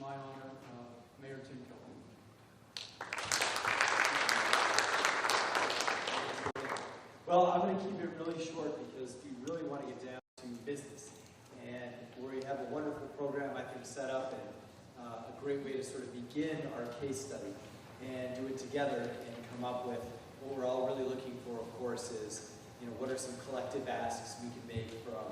my honor, Mayor Tim Cohen. Well, I'm going to keep it really short because we really want to get down to business. And we have a wonderful program, I think, set up and a great way to sort of begin our case study and do it together and come up with what we're all really looking for, of course, is, what are some collective asks we can make from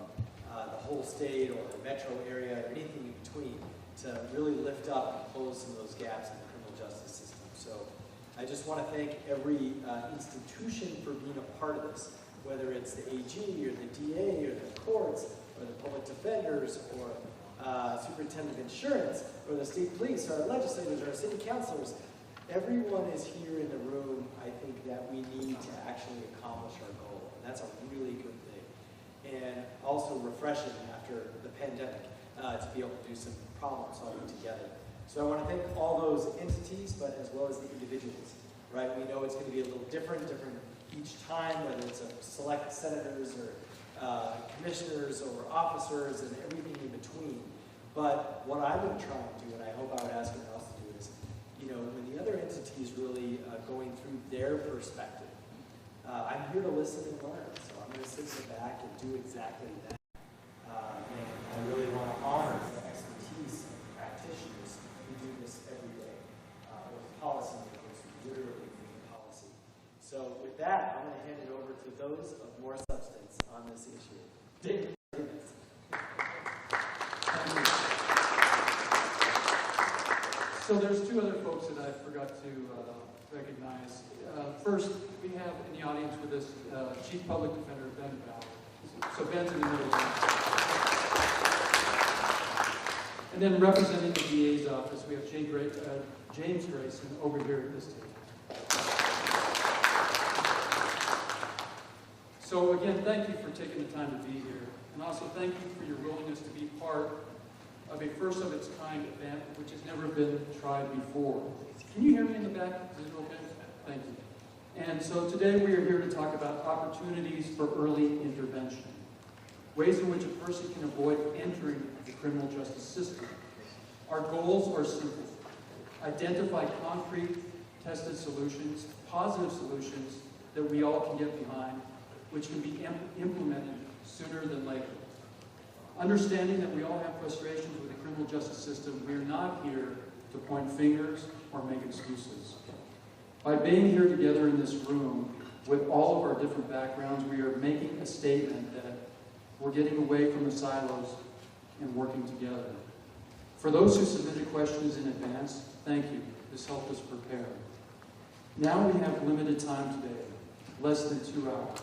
the whole state or the metro area or anything in between to really lift up and close some of those gaps in the criminal justice system. So I just want to thank every institution for being a part of this, whether it's the AG or the DA or the courts or the public defenders or superintendent of insurance or the state police or our legislators or our city councilors. Everyone is here in the room, I think, that we need to actually accomplish our goal. And that's a really good thing. And also refreshing after the pandemic to be able to do some problem solving together. So I want to thank all those entities, but as well as the individuals, right? We know it's going to be a little different each time, whether it's a select senators or commissioners or officers and everything in between. But what I'm going to try and do, and I hope I would ask everyone else to do, is, when the other entities really going through their perspective, I'm here to listen and learn. So I'm going to sit in the back and do exactly that. And I really want to honor the expertise of practitioners who do this every day, or policymakers who literally make policy. So with that, I'm going to hand it over to those of more substance on this issue. David. So there's two other folks that I forgot to recognize. First, we have in the audience with us Chief Public Defender Ben Bauer. So Ben's in the middle. And then representing the DA's office, we have James Grayson over here at this table. So again, thank you for taking the time to be here. And also thank you for your willingness to be part of a first of its kind event which has never been tried before. Can you hear me in the back? Is it okay? Thank you. And so today we are here to talk about opportunities for early intervention, ways in which a person can avoid entering the criminal justice system. Our goals are simple. Identify concrete, tested solutions, positive solutions that we all can get behind, which can be implemented sooner than later. Understanding that we all have frustrations with the criminal justice system, we are not here to point fingers or make excuses. By being here together in this room with all of our different backgrounds, we are making a statement that we're getting away from the silos and working together. For those who submitted questions in advance, thank you. This helped us prepare. Now we have limited time today, less than 2 hours.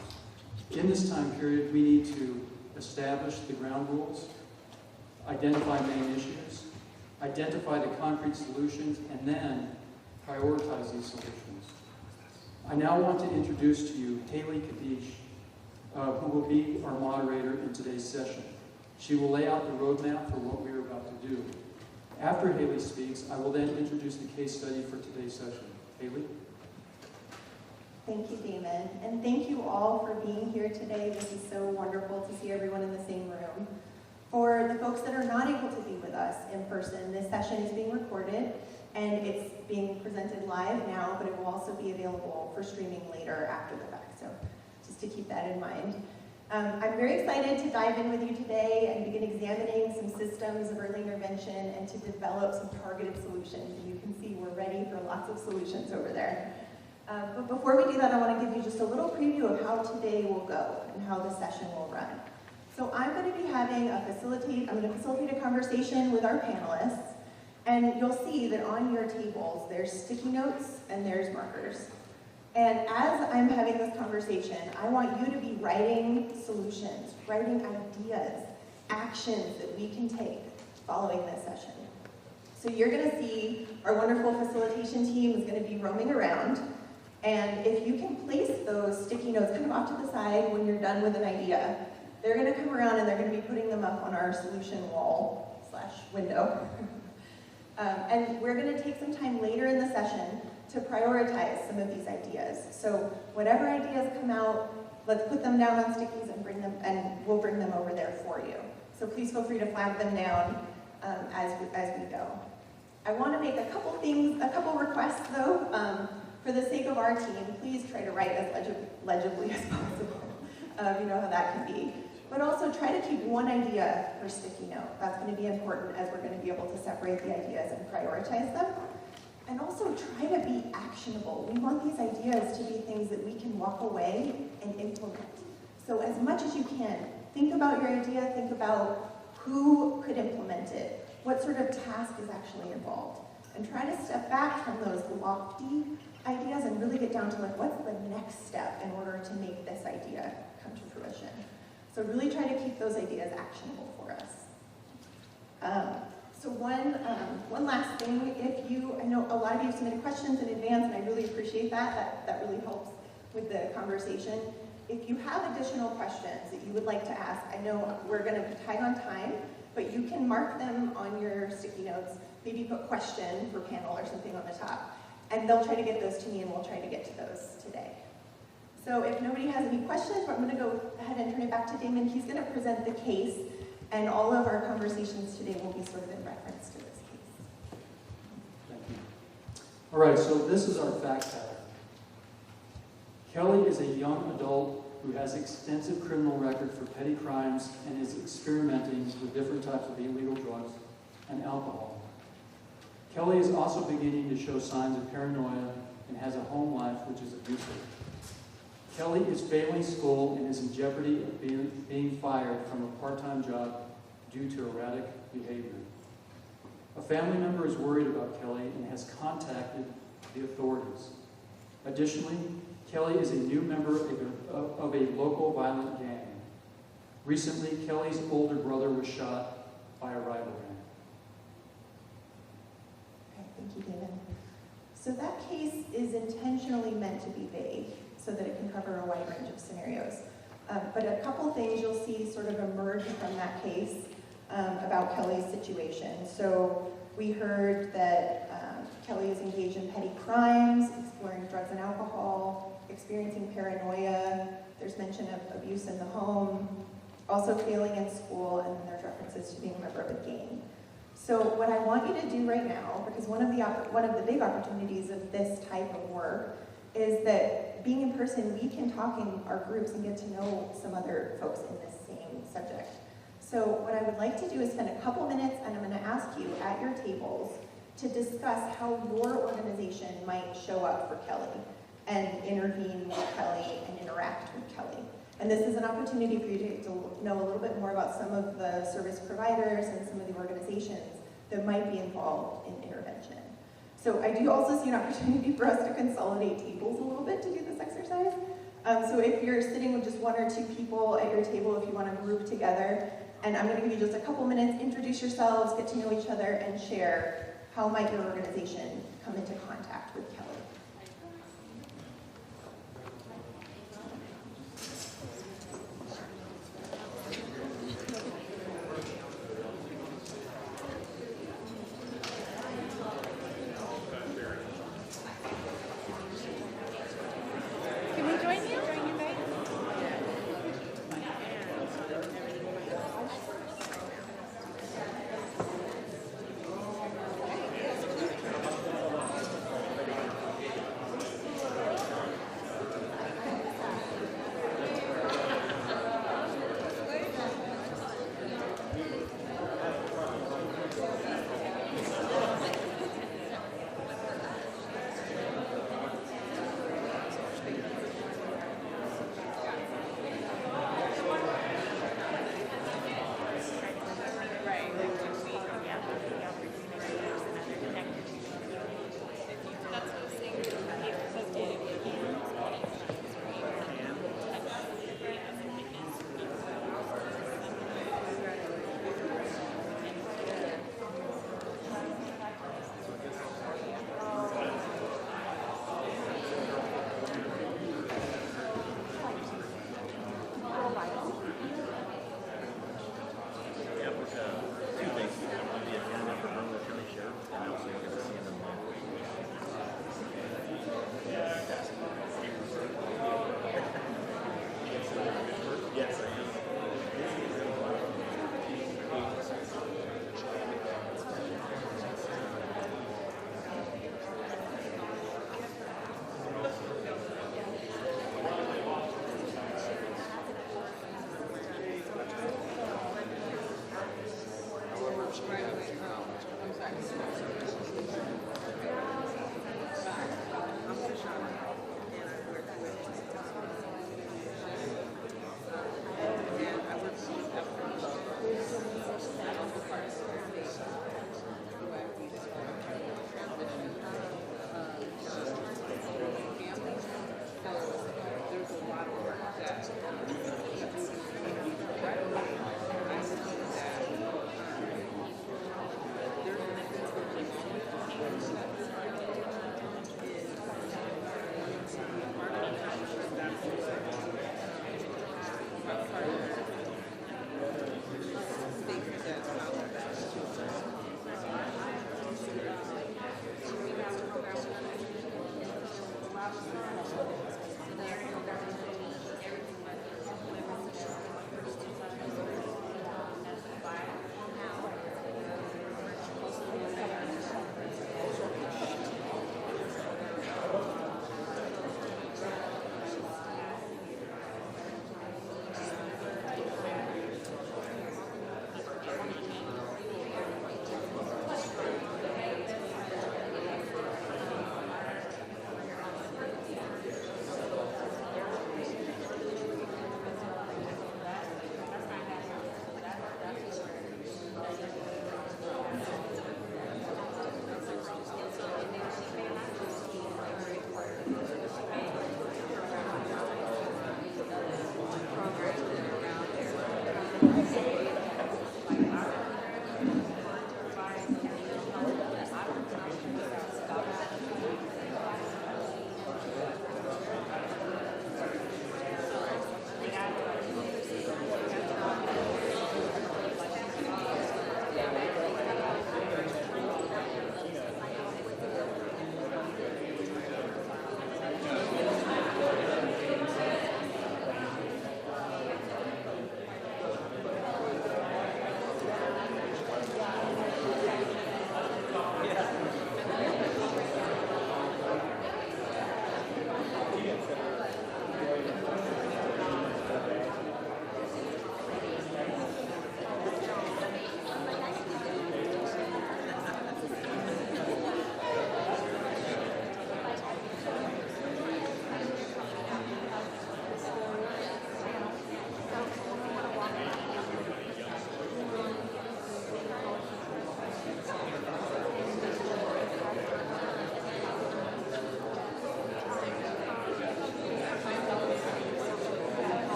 In this time period, we need to establish the ground rules, identify main issues, identify the concrete solutions, and then prioritize these solutions. I now want to introduce to you Haley Kadish, who will be our moderator in today's session. She will lay out the roadmap for what we are about to do. After Haley speaks, I will then introduce the case study for today's session. Haley? Thank you, Damon. And thank you all for being here today. This is so wonderful to see everyone in the same room. For the folks that are not able to be with us in person, this session is being recorded and it's being presented live now, but it will also be available for streaming later after the fact. So just to keep that in mind. I'm very excited to dive in with you today and begin examining some systems of early intervention and to develop some targeted solutions. And you can see we're ready for lots of solutions over there. But before we do that, I want to give you just a little preview of how today will go and how the session will run. So I'm going to be having I'm going to facilitate a conversation with our panelists, and you'll see that on your tables there's sticky notes and there's markers. And as I'm having this conversation, I want you to be writing solutions, writing ideas, actions that we can take following this session. So you're going to see our wonderful facilitation team is going to be roaming around. And if you can place those sticky notes kind of off to the side when you're done with an idea, they're going to come around and they're going to be putting them up on our solution wall / window. And we're going to take some time later in the session to prioritize some of these ideas. So whatever ideas come out, let's put them down on stickies and we'll bring them over there for you. So please feel free to flag them down as we go. I want to make a couple requests though. For the sake of our team, please try to write as legibly as possible. You know how that can be. But also try to keep one idea per sticky note. That's going to be important as we're going to be able to separate the ideas and prioritize them. And also try to be actionable. We want these ideas to be things that we can walk away and implement. So as much as you can, think about your idea, think about who could implement it, what sort of task is actually involved, and try to step back from those lofty ideas and really get down to like, what's the next step in order to make this idea come to fruition. So really try to keep those ideas actionable for us. So one last thing, I know a lot of you submitted questions in advance, and I really appreciate that. That really helps with the conversation. If you have additional questions that you would like to ask, I know we're going to be tight on time, but you can mark them on your sticky notes, maybe put question for panel or something on the top, and they'll try to get those to me, and we'll try to get to those today. So if nobody has any questions, I'm going to go ahead and turn it back to Damon. He's going to present the case, and all of our conversations today will be sort of in reference to this case. Thank you. All right, so this is our fact pattern. Kelly is a young adult who has extensive criminal record for petty crimes and is experimenting with different types of illegal drugs and alcohol. Kelly is also beginning to show signs of paranoia and has a home life which is abusive. Kelly is failing school and is in jeopardy of being fired from a part-time job due to erratic behavior. A family member is worried about Kelly and has contacted the authorities. Additionally, Kelly is a new member of a local violent gang. Recently, Kelly's older brother was shot by a rival gang. Okay, thank you, Damon. So that case is intentionally meant to be vague so that it can cover a wide range of scenarios. But a couple things you'll see sort of emerge from that case about Kelly's situation. So we heard that Kelly is engaged in petty crimes, exploring drugs and alcohol, experiencing paranoia. There's mention of abuse in the home, also failing in school, and then there's references to being a member of a gang. So what I want you to do right now, because one of the big opportunities of this type of work is that being in person, we can talk in our groups and get to know some other folks in this same subject. So what I would like to do is spend a couple minutes, and I'm going to ask you at your tables to discuss how your organization might show up for Kelly and intervene with Kelly and interact with Kelly. And this is an opportunity for you to get to know a little bit more about some of the service providers and some of the organizations that might be involved in intervention. So I do also see an opportunity for us to consolidate tables a little bit to do this exercise. So if you're sitting with just one or two people at your table, if you want to group together, and I'm going to give you just a couple minutes, introduce yourselves, get to know each other, and share how might your organization come into contact with Kelly.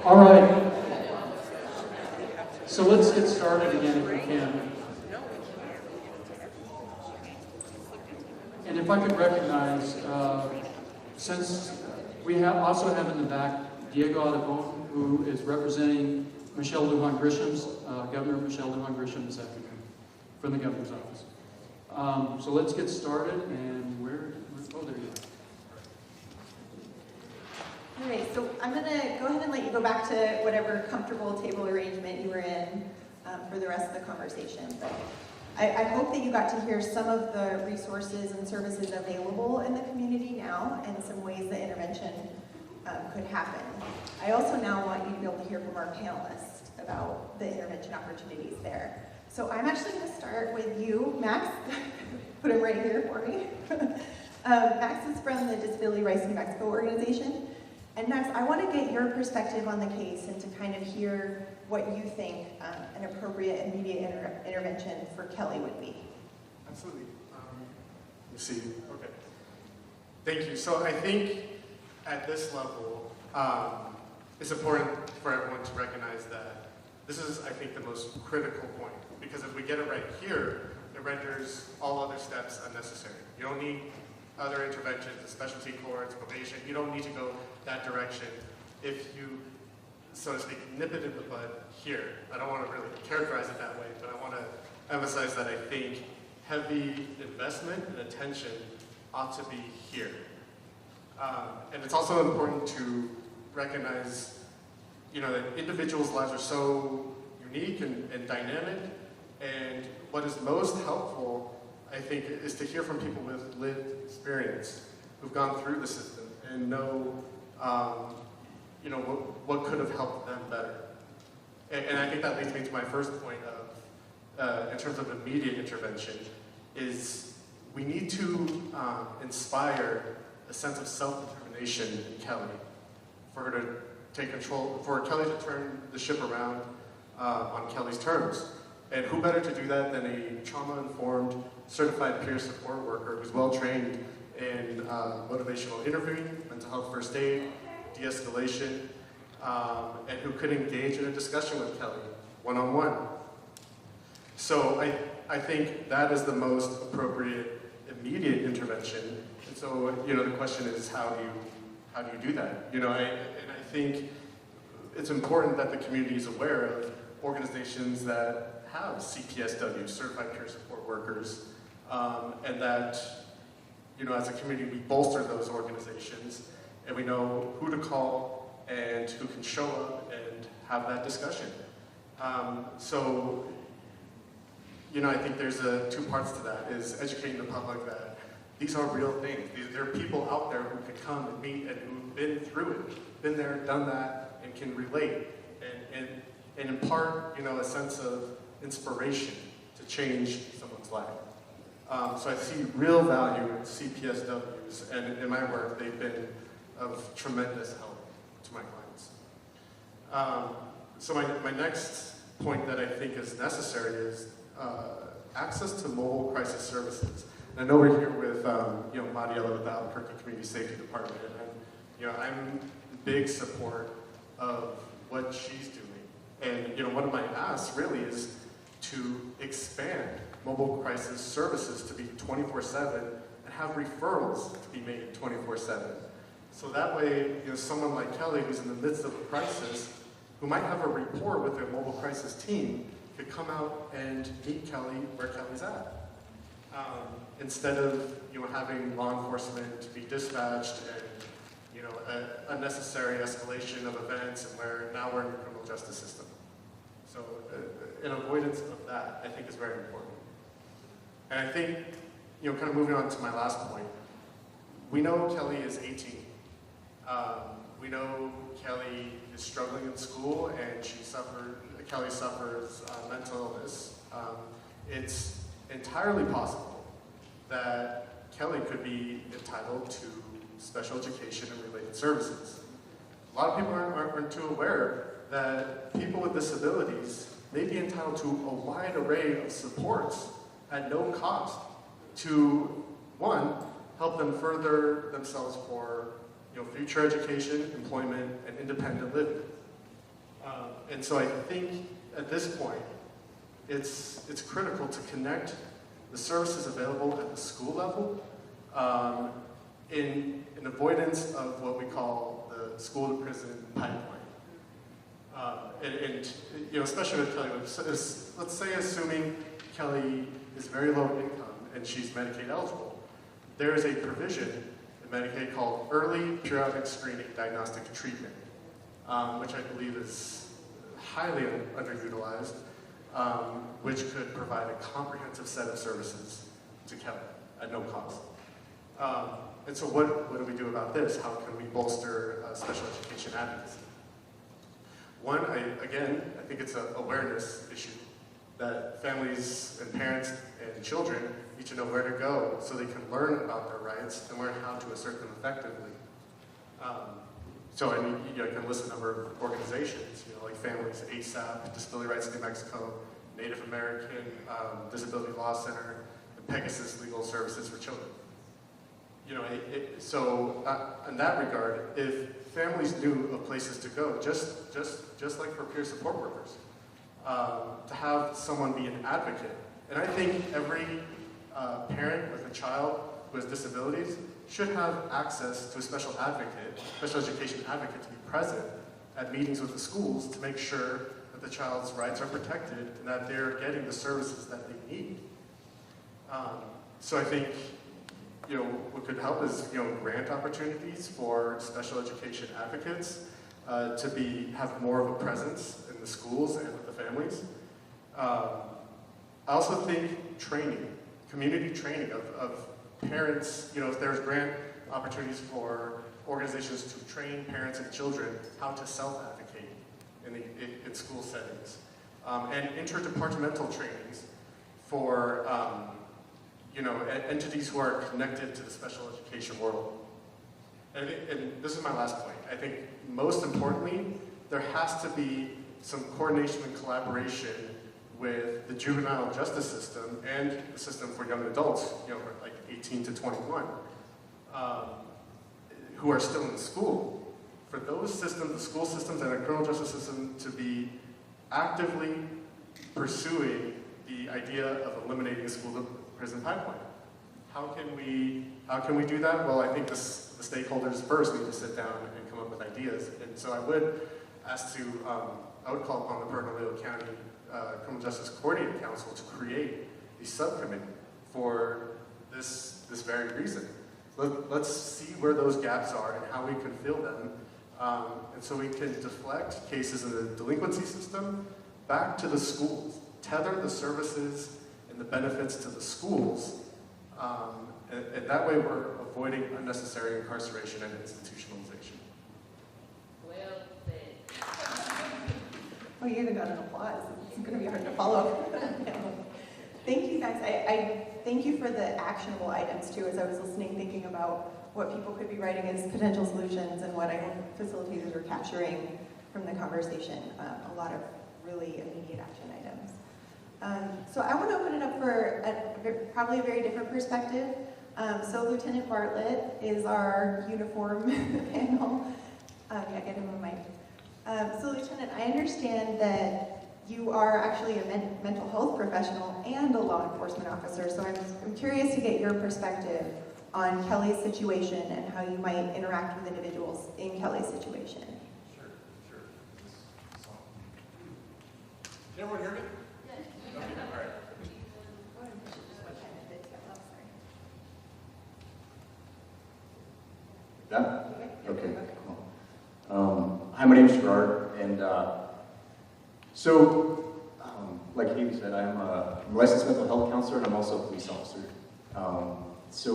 All right. So let's get started again if we can. And if I could recognize, since we also have in the back Diego Albuquerque, who is representing Michelle Lujan Grisham's, Governor Michelle Lujan Grisham this afternoon from the governor's office. So let's get started. And oh, there you are. All right, so I'm going to go ahead and let you go back to whatever comfortable table arrangement you were in for the rest of the conversation. But I hope that you got to hear some of the resources and services available in the community now and some ways that intervention could happen. I also now want you to be able to hear from our panelists about the intervention opportunities there. So I'm actually going to start with you, Max. Put him right here for me. Max is from the Disability Rights New Mexico organization. And Max, I want to get your perspective on the case and to kind of hear what you think an appropriate immediate intervention for Kelly would be. Absolutely. Let me see. Okay. Thank you. So I think at this level, it's important for everyone to recognize that this is, I think, the most critical point. Because if we get it right here, it renders all other steps unnecessary. You don't need other interventions, the specialty courts, probation. You don't need to go that direction if you, so to speak, nip it in the bud here. I don't want to really characterize it that way, but I want to emphasize that I think heavy investment and attention ought to be here. And it's also important to recognize, that individuals' lives are so unique and dynamic, and what is most helpful, I think, is to hear from people with lived experience, who've gone through the system and know, what could have helped them better. And I think that leads me to my first point of, in terms of immediate intervention, is we need to inspire a sense of self-determination in Kelly, for her to take control, for Kelly to turn the ship around on Kelly's terms. And who better to do that than a trauma-informed, certified peer support worker who's well-trained in motivational interviewing, mental health first aid, de-escalation, and who could engage in a discussion with Kelly, one-on-one. So I think that is the most appropriate immediate intervention. And so, the question is, how do you do that? And I think it's important that the community is aware of organizations that have CPSW, Certified Peer Support Workers, and that, as a community, we bolster those organizations, and we know who to call and who can show up and have that discussion. I think there's two parts to that, is educating the public that these are real things. There are people out there who can come and meet and who've been through it, been there, done that, and can relate, and impart, a sense of inspiration to change someone's life. So I see real value in CPSWs, and in my work, they've been of tremendous help to my clients. So my next point that I think is necessary is access to mobile crisis services. And I know we're here with Mariela with the Albuquerque Community Safety Department, and I'm in big support of what she's doing. And one of my asks really is to expand mobile crisis services to be 24/7 and have referrals to be made 24/7. So that way, someone like Kelly, who's in the midst of a crisis, who might have a rapport with their mobile crisis team, could come out and meet Kelly where Kelly's at. Instead of having law enforcement be dispatched and unnecessary escalation of events, and where now we're in the criminal justice system. So an avoidance of that, I think, is very important. And I think, kind of moving on to my last point, we know Kelly is 18. We know Kelly is struggling in school, and Kelly suffers mental illness. It's entirely possible that Kelly could be entitled to special education and related services. A lot of people aren't too aware that people with disabilities may be entitled to a wide array of supports at no cost to, one, help them further themselves for future education, employment, and independent living. And so I think at this point, it's critical to connect the services available at the school level in avoidance of what we call the school to prison pipeline. And you know, especially with Kelly, let's say assuming Kelly is very low income and she's Medicaid eligible, there is a provision in Medicaid called Early Periodic Screening Diagnostic Treatment, which I believe is highly underutilized, which could provide a comprehensive set of services to Kelly at no cost. And so what do we do about this? How can we bolster special education advocacy? One, I think it's an awareness issue, that families and parents and children need to know where to go so they can learn about their rights and learn how to assert them effectively. So I mean, I can list a number of organizations, like Families ASAP, Disability Rights New Mexico, Native American Disability Law Center, and Pegasus Legal Services for Children. So in that regard, if families knew of places to go, just like for peer support workers, to have someone be an advocate. And I think every parent with a child who has disabilities should have access to a special education advocate to be present at meetings with the schools to make sure that the child's rights are protected and that they're getting the services that they need. So I think, what could help is, grant opportunities for special education advocates to have more of a presence in the schools and with the families. I also think training, community training of parents, if there's grant opportunities for organizations to train parents and children how to self-advocate in school settings. And interdepartmental trainings for entities who are connected to the special education world. And this is my last point. I think most importantly, there has to be some coordination and collaboration with the juvenile justice system and the system for young adults, like 18 to 21, who are still in school. For those systems, the school systems and the criminal justice system, to be actively pursuing the idea of eliminating the school to prison pipeline. How can we do that? Well, I think the stakeholders first need to sit down and come up with ideas. And so I would call upon the Bernalillo County Criminal Justice Coordinating Council to create a subcommittee for this very reason. Let's see where those gaps are and how we can fill them. And so we can deflect cases in the delinquency system back to the schools, tether the services and the benefits to the schools, and that way we're avoiding unnecessary incarceration and institutionalization. Well said. Oh, you even got an applause. It's going to be hard to follow. Thank you guys. I thank you for the actionable items too, as I was listening, thinking about what people could be writing as potential solutions and what I hope facilitators are capturing from the conversation. A lot of really immediate action items. So I want to open it up for probably a very different perspective. So Lieutenant Bartlett is our uniform panel. Yeah, get him a mic. So Lieutenant, I understand that you are actually a mental health professional and a law enforcement officer, so I'm curious to get your perspective on Kelly's situation and how you might interact with individuals in Kelly's situation. Sure. Can everyone hear me? Okay, all right. Yeah? Okay, cool. Hi, my name is Gerard, and like Haley said, I'm a licensed mental health counselor, and I'm also a police officer. So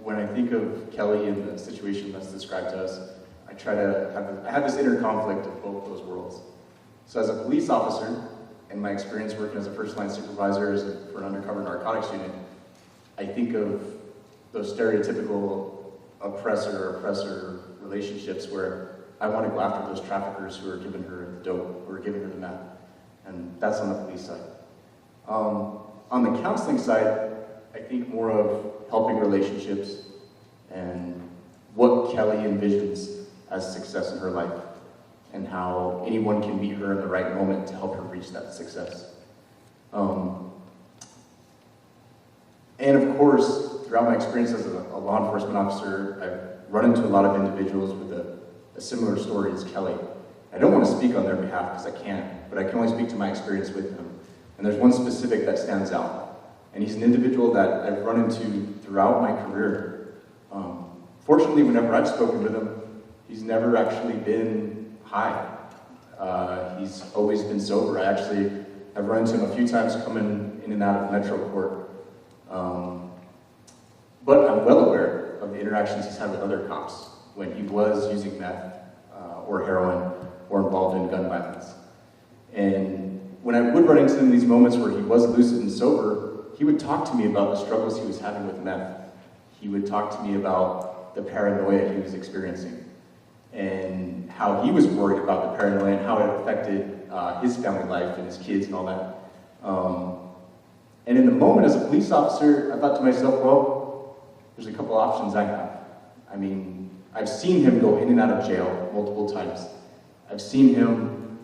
when I think of Kelly and the situation that's described to us, I have this inner conflict of both those worlds. So as a police officer, in my experience working as a first-line supervisor for an undercover narcotics unit, I think of those stereotypical oppressor relationships where I want to go after those traffickers who are giving her the dope, who are giving her the meth. And that's on the police side. On the counseling side, I think more of helping relationships and what Kelly envisions as success in her life. and how anyone can meet her in the right moment to help her reach that success. And of course, throughout my experience as a law enforcement officer, I've run into a lot of individuals with a similar story as Kelly. I don't want to speak on their behalf because I can't, but I can only speak to my experience with them. And there's one specific that stands out. And he's an individual that I've run into throughout my career. Fortunately, whenever I've spoken with him, he's never actually been high. He's always been sober. I actually have run into him a few times coming in and out of Metro Court. But I'm well aware of the interactions he's had with other cops when he was using meth or heroin or involved in gun violence. And when I would run into him in these moments where he was lucid and sober, he would talk to me about the struggles he was having with meth. He would talk to me about the paranoia he was experiencing and how he was worried about the paranoia and how it affected his family life and his kids and all that. And in the moment as a police officer, I thought to myself, well, there's a couple options I have. I mean, I've seen him go in and out of jail multiple times. I've seen him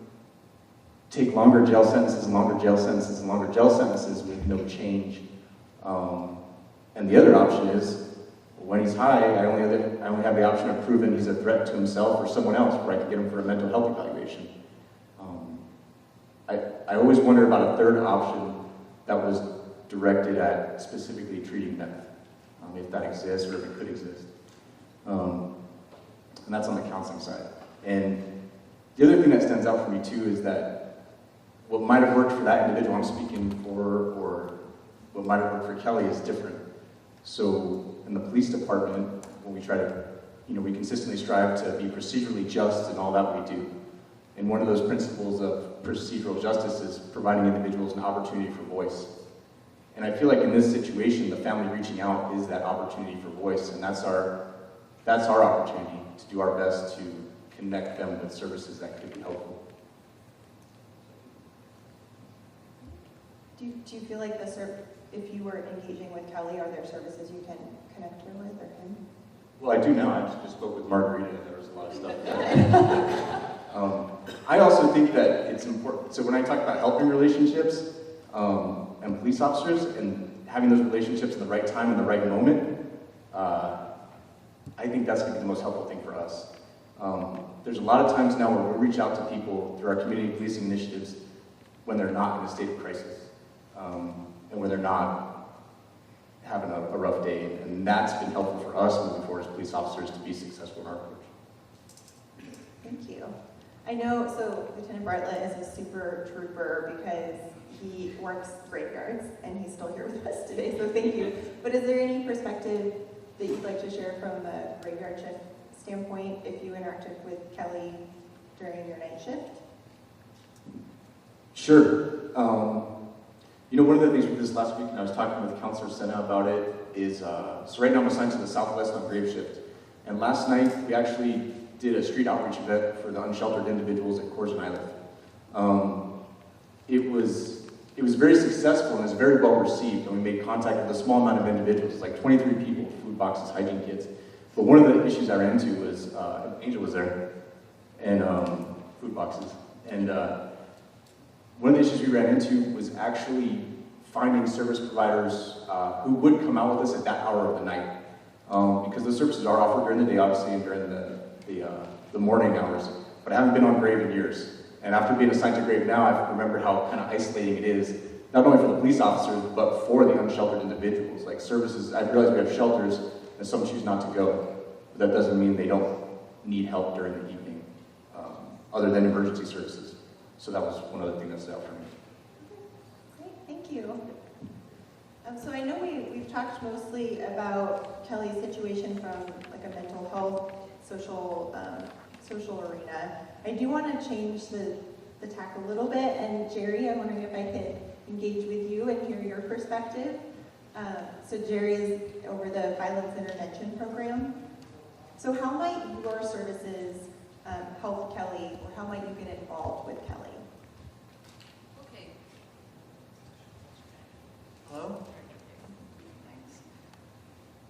take longer jail sentences and longer jail sentences and longer jail sentences with no change. And the other option is, when he's high, I only have the option of proving he's a threat to himself or someone else where I can get him for a mental health evaluation. I always wonder about a third option that was directed at specifically treating meth, if that exists or if it could exist. And that's on the counseling side. And the other thing that stands out for me too is that what might have worked for that individual I'm speaking for, or what might have worked for Kelly is different. So in the police department, when we try to, we consistently strive to be procedurally just in all that we do. And one of those principles of procedural justice is providing individuals an opportunity for voice. And I feel like in this situation, the family reaching out is that opportunity for voice, and that's our opportunity to do our best to connect them with services that could be helpful. Do you feel like if you were engaging with Kelly, are there services you can connect her with or him? Well, I do now. I just spoke with Margarita, and there was a lot of stuff there. I also think that it's important. So when I talk about helping relationships and police officers and having those relationships in the right time and the right moment, I think that's going to be the most helpful thing for us. There's a lot of times now where we reach out to people through our community policing initiatives when they're not in a state of crisis and when they're not having a rough day. And that's been helpful for us moving forward as police officers to be successful in our work. Thank you. I know, so Lieutenant Bartlett is a super trooper because he works graveyards and he's still here with us today, so thank you. But is there any perspective that you'd like to share from the graveyard shift standpoint if you interacted with Kelly during your night shift? Sure. One of the things with this last week, and I was talking with Counselor Senna about it, is, so right now I'm assigned to the Southwest on grave shift. And last night, we actually did a street outreach event for the unsheltered individuals at Coors and Island. It was very successful and it was very well received, and we made contact with a small amount of individuals, like 23 people, food boxes, hygiene kits. But one of the issues I ran into was, Angel was there, and food boxes. And one of the issues we ran into was actually finding service providers who would come out with us at that hour of the night. Because those services are offered during the day, obviously, and during the morning hours. But I haven't been on grave in years. And after being assigned to grave now, I remember how kind of isolating it is, not only for the police officers, but for the unsheltered individuals. Like services, I realize we have shelters, and some choose not to go. But that doesn't mean they don't need help during the evening, other than emergency services. So that was one other thing that stood out for me. Great, thank you. So I know we've talked mostly about Kelly's situation from like a mental health, social arena. I do want to change the tack a little bit, and Jerry, I'm wondering if I could engage with you and hear your perspective. So Jerry is over the Violence Intervention Program. So how might your services help Kelly, or how might you get involved with Kelly? Okay. Hello? Thanks.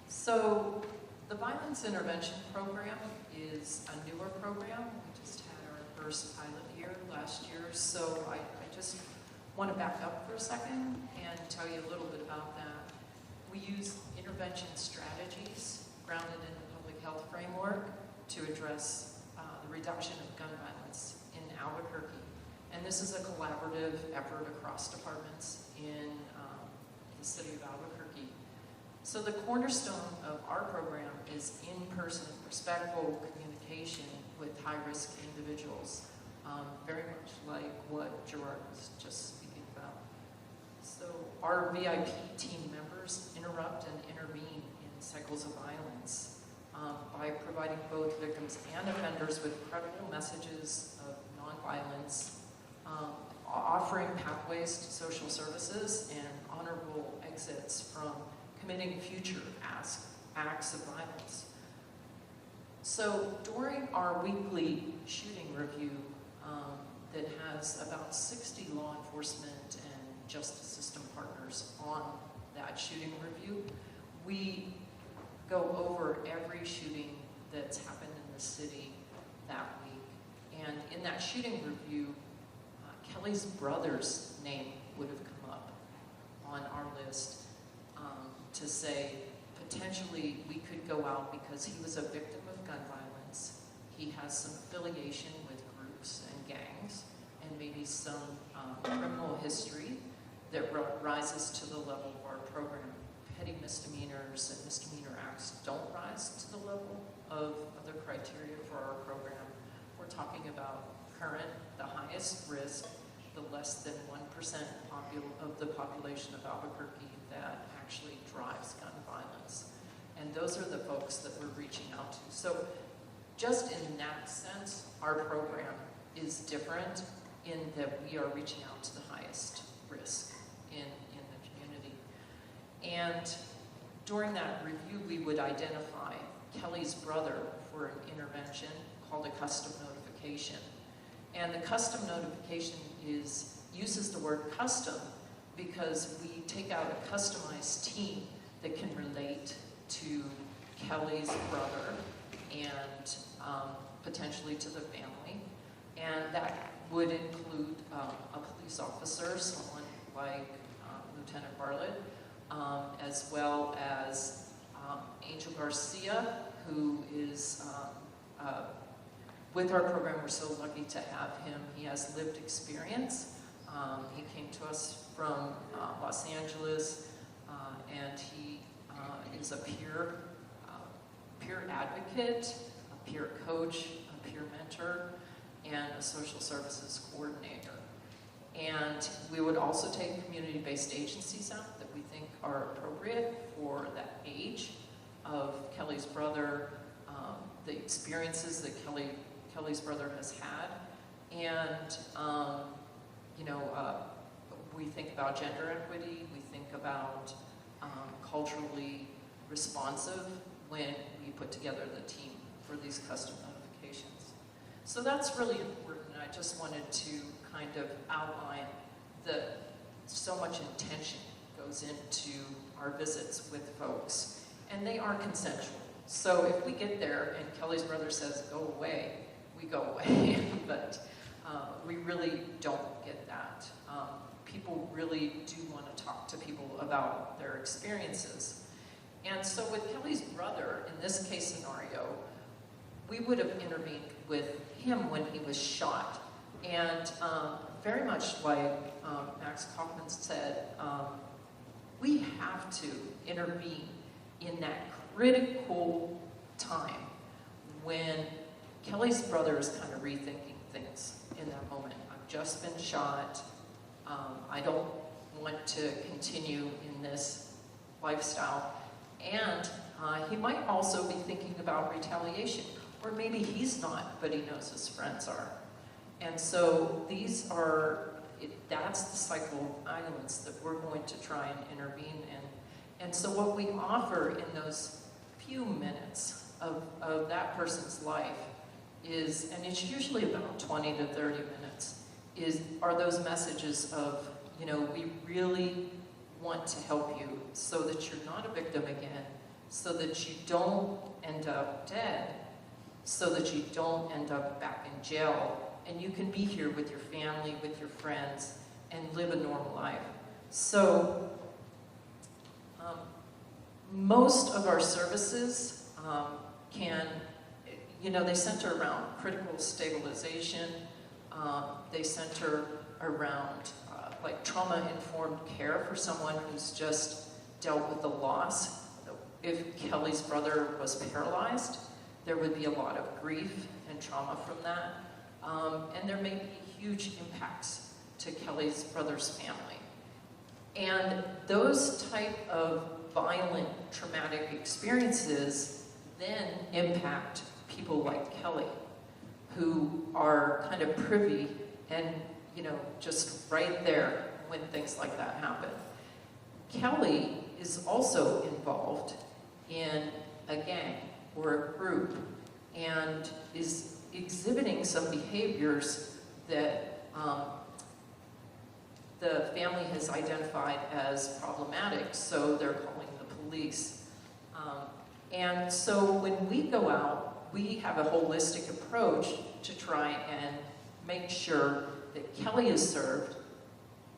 So the Violence Intervention Program is a newer program. We just had our first years, so I just want to back up for a second and tell you a little bit about that. We use intervention strategies grounded in the public health framework to address the reduction of gun violence in Albuquerque. And this is a collaborative effort across departments in the city of Albuquerque. So the cornerstone of our program is in-person, respectful communication with high-risk individuals, very much like what Gerard was just speaking about. So our VIP team members interrupt and intervene in cycles of violence by providing both victims and offenders with credible messages of nonviolence, offering pathways to social services and honorable exits from committing future acts of violence. So during our weekly shooting review that has about 60 law enforcement and justice system partners on that shooting review, we go over every shooting that's happened in the city that week. And in that shooting review, Kelly's brother's name would have come up on our list to say potentially we could go out because he was a victim of gun violence. He has some affiliation with groups and gangs and maybe some criminal history that rises to the level of our program. Petty misdemeanors and misdemeanor acts don't rise to the level of other criteria for our program. We're talking about current, the highest risk, the less than 1% of the population of Albuquerque that actually drives gun violence. And those are the folks that we're reaching out to. So just in that sense, our program is different in that we are reaching out to the highest risk in the community. And during that review, we would identify Kelly's brother for an intervention called a custom notification. And the custom notification uses the word custom because we take out a customized team that can relate to Kelly's brother and potentially to the family. And that would include a police officer, someone like Lieutenant Bartlett, as well as Angel Garcia, who is with our program. We're so lucky to have him. He has lived experience. He came to us from Los Angeles, and he is a peer advocate, a peer coach, a peer mentor, and a social services coordinator. And we would also take community-based agencies out that we think are appropriate for that age of Kelly's brother, the experiences that Kelly's brother has had, and we think about gender equity, we think about culturally responsive when we put together the team for these custom notifications. So that's really important. I just wanted to kind of outline that so much intention goes into our visits with folks, and they are consensual. So if we get there and Kelly's brother says, go away, we go away, but we really don't get that. People really do want to talk to people about their experiences. And so with Kelly's brother, in this case scenario, we would have intervened with him when he was shot. And very much like Max Kaufman said, we have to intervene in that critical time when Kelly's brother is kind of rethinking things in that moment. I've just been shot. I don't want to continue in this lifestyle. And he might also be thinking about retaliation. Or maybe he's not, but he knows his friends are. And so that's the cycle of violence that we're going to try and intervene in. And so what we offer in those few minutes of that person's life is, and it's usually about 20 to 30 minutes, are those messages of, we really want to help you so that you're not a victim again, so that you don't end up dead, so that you don't end up back in jail, and you can be here with your family, with your friends, and live a normal life. So, most of our services they center around critical stabilization. They center around like trauma-informed care for someone who's just dealt with the loss. If Kelly's brother was paralyzed, there would be a lot of grief and trauma from that. And there may be huge impacts to Kelly's brother's family. And those type of violent, traumatic experiences then impact people like Kelly, who are kind of privy and, just right there when things like that happen. Kelly is also involved in a gang or a group and is exhibiting some behaviors that the family has identified as problematic, so they're calling the police. And so when we go out, we have a holistic approach to try and make sure that Kelly is served,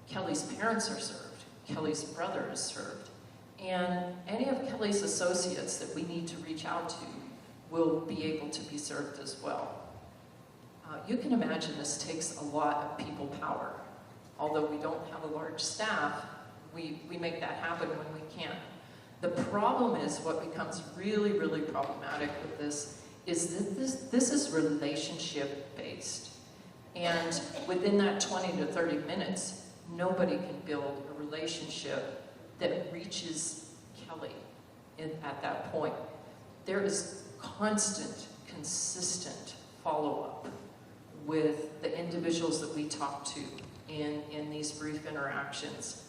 Kelly's parents are served, Kelly's brother is served, and any of Kelly's associates that we need to reach out to will be able to be served as well. You can imagine this takes a lot of people power. Although we don't have a large staff, we make that happen when we can. The problem is, what becomes really, really problematic with this is that this is relationship-based. And within that 20 to 30 minutes, nobody can build a relationship that reaches Kelly at that point. There is constant, consistent follow-up with the individuals that we talk to in these brief interactions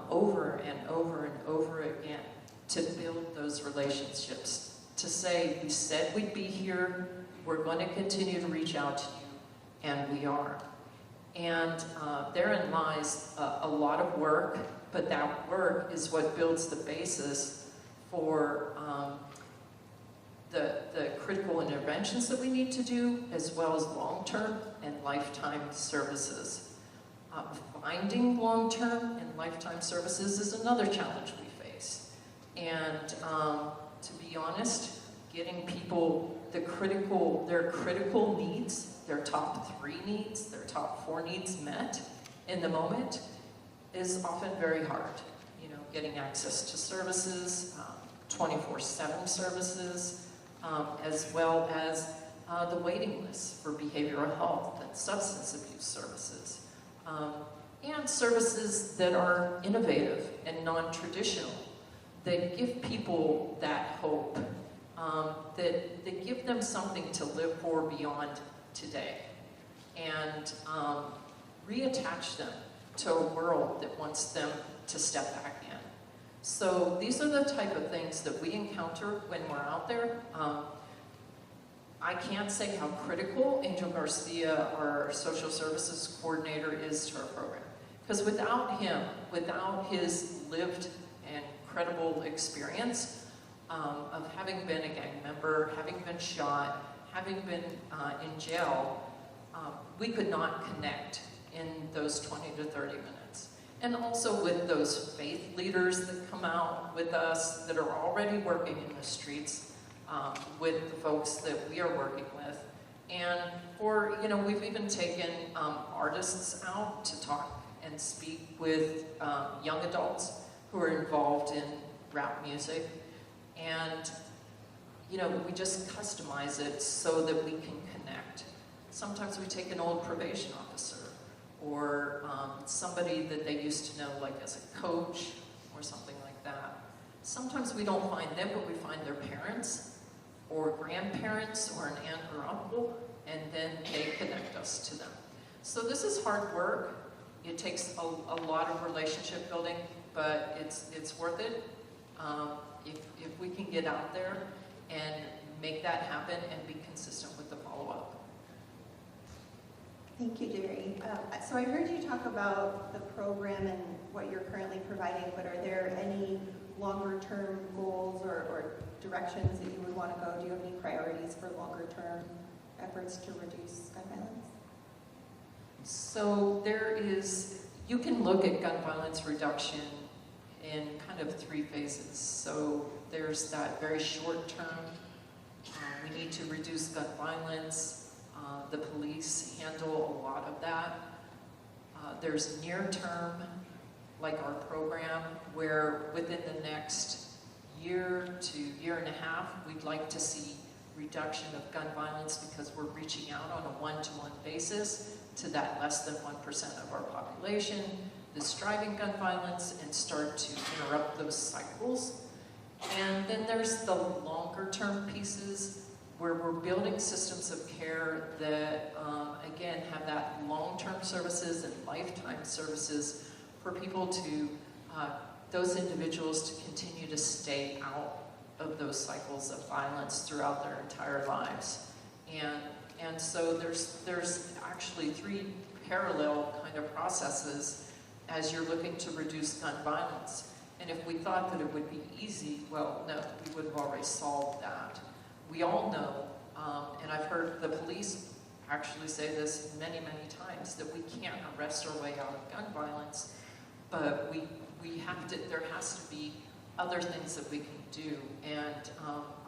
over and over and over again to build those relationships, to say, we said we'd be here, we're going to continue to reach out to you, and we are. And therein lies a lot of work, but that work is what builds the basis for the critical interventions that we need to do, as well as long-term and lifetime services. Finding long-term and lifetime services is another challenge we face. And to be honest, getting people their critical needs, their top 3 needs, their top 4 needs met in the moment is often very hard. Getting access to services, 24/7 services, as well as the waiting lists for behavioral health and substance abuse services. And services that are innovative and non-traditional, that give people that hope, that give them something to live for beyond today, and reattach them to a world that wants them to step back in. So these are the type of things that we encounter when we're out there. I can't say how critical Angel Garcia, our social services coordinator, is to our program. Because without him, without his lived and credible experience of having been a gang member, having been shot, having been in jail, we could not connect in those 20 to 30 minutes. And also with those faith leaders that come out with us that are already working in the streets, with the folks that we are working with. And we've even taken artists out to talk and speak with young adults who are involved in rap music. And, we just customize it so that we can connect. Sometimes we take an old probation officer or somebody that they used to know, like as a coach or something like that. Sometimes we don't find them, but we find their parents or grandparents or an aunt or uncle, and then they connect us to them. So this is hard work. It takes a lot of relationship building, but it's worth it if we can get out there and make that happen and be consistent with the follow-up. Thank you, Jerry. So I heard you talk about the program and what you're currently providing, but are there any longer-term goals or directions that you would want to go? Do you have any priorities for longer-term efforts to reduce gun violence? So you can look at gun violence reduction in kind of 3 phases. So there's that very short term, we need to reduce gun violence. The police handle a lot of that. There's near term, like our program, where within the next year to year and a half, we'd like to see reduction of gun violence because we're reaching out on a one-to-one basis to that less than 1% of our population that's driving gun violence and start to interrupt those cycles. And then there's the longer term pieces where we're building systems of care that, again, have that long-term services and lifetime services for people to, those individuals to continue to stay out of those cycles of violence throughout their entire lives. And so there's actually 3 parallel kind of processes as you're looking to reduce gun violence. And if we thought that it would be easy, well, no, we would have already solved that. We all know, and I've heard the police actually say this many, many times, that we can't arrest our way out of gun violence, but we have to, there has to be other things that we can do. And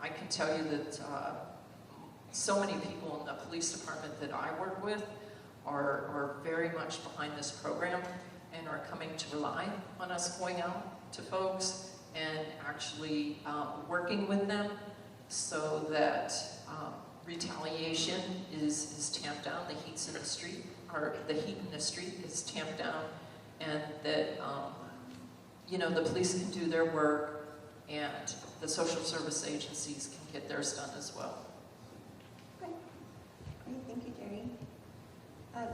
I can tell you that so many people in the police department that I work with are very much behind this program and are coming to rely on us going out to folks and actually working with them so that retaliation is tamped down, the heat in the street is tamped down, and that the police can do their work and the social service agencies can get theirs done as well. Great, thank you, Jerry.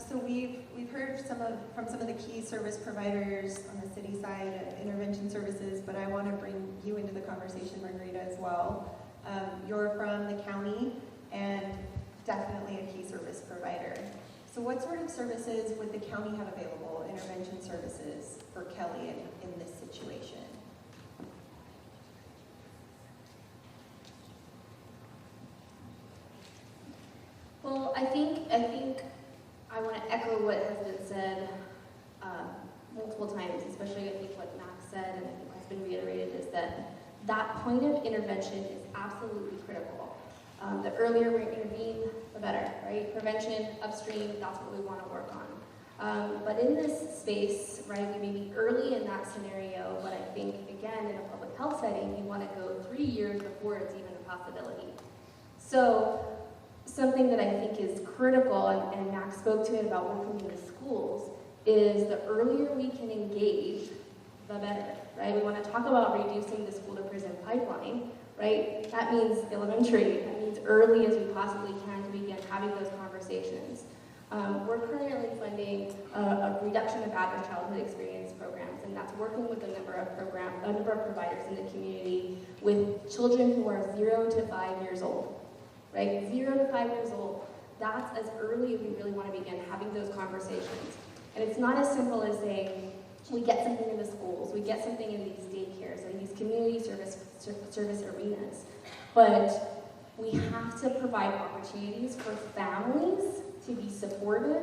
So we've heard from some of the key service providers on the city side of intervention services, but I want to bring you into the conversation, Margarita, as well. You're from the county and definitely a key service provider. So what sort of services would the county have available, intervention services, for Kelly in this situation? Well, I think I want to echo what has been said multiple times, especially I think what Max said, and I think has been reiterated, is that point of intervention is absolutely critical. The earlier we intervene, the better, right? Prevention, upstream, that's what we want to work on. But in this space, right, we may be early in that scenario, but I think, again, in a public health setting, you want to go 3 years before it's even a possibility. So something that I think is critical, and Max spoke to it about working in the schools, is the earlier we can engage, the better, right? We want to talk about reducing the school to prison pipeline, right? That means elementary, that means early as we possibly can to begin having those conversations. We're currently funding a reduction of adverse childhood experience programs, and that's working with a number of providers in the community with children who are 0 to 5 years old, right? 0 to 5 years old. That's as early as we really want to begin having those conversations. And it's not as simple as saying, we get something in the schools, we get something in these daycares, and these community service arenas. But we have to provide opportunities for families to be supported,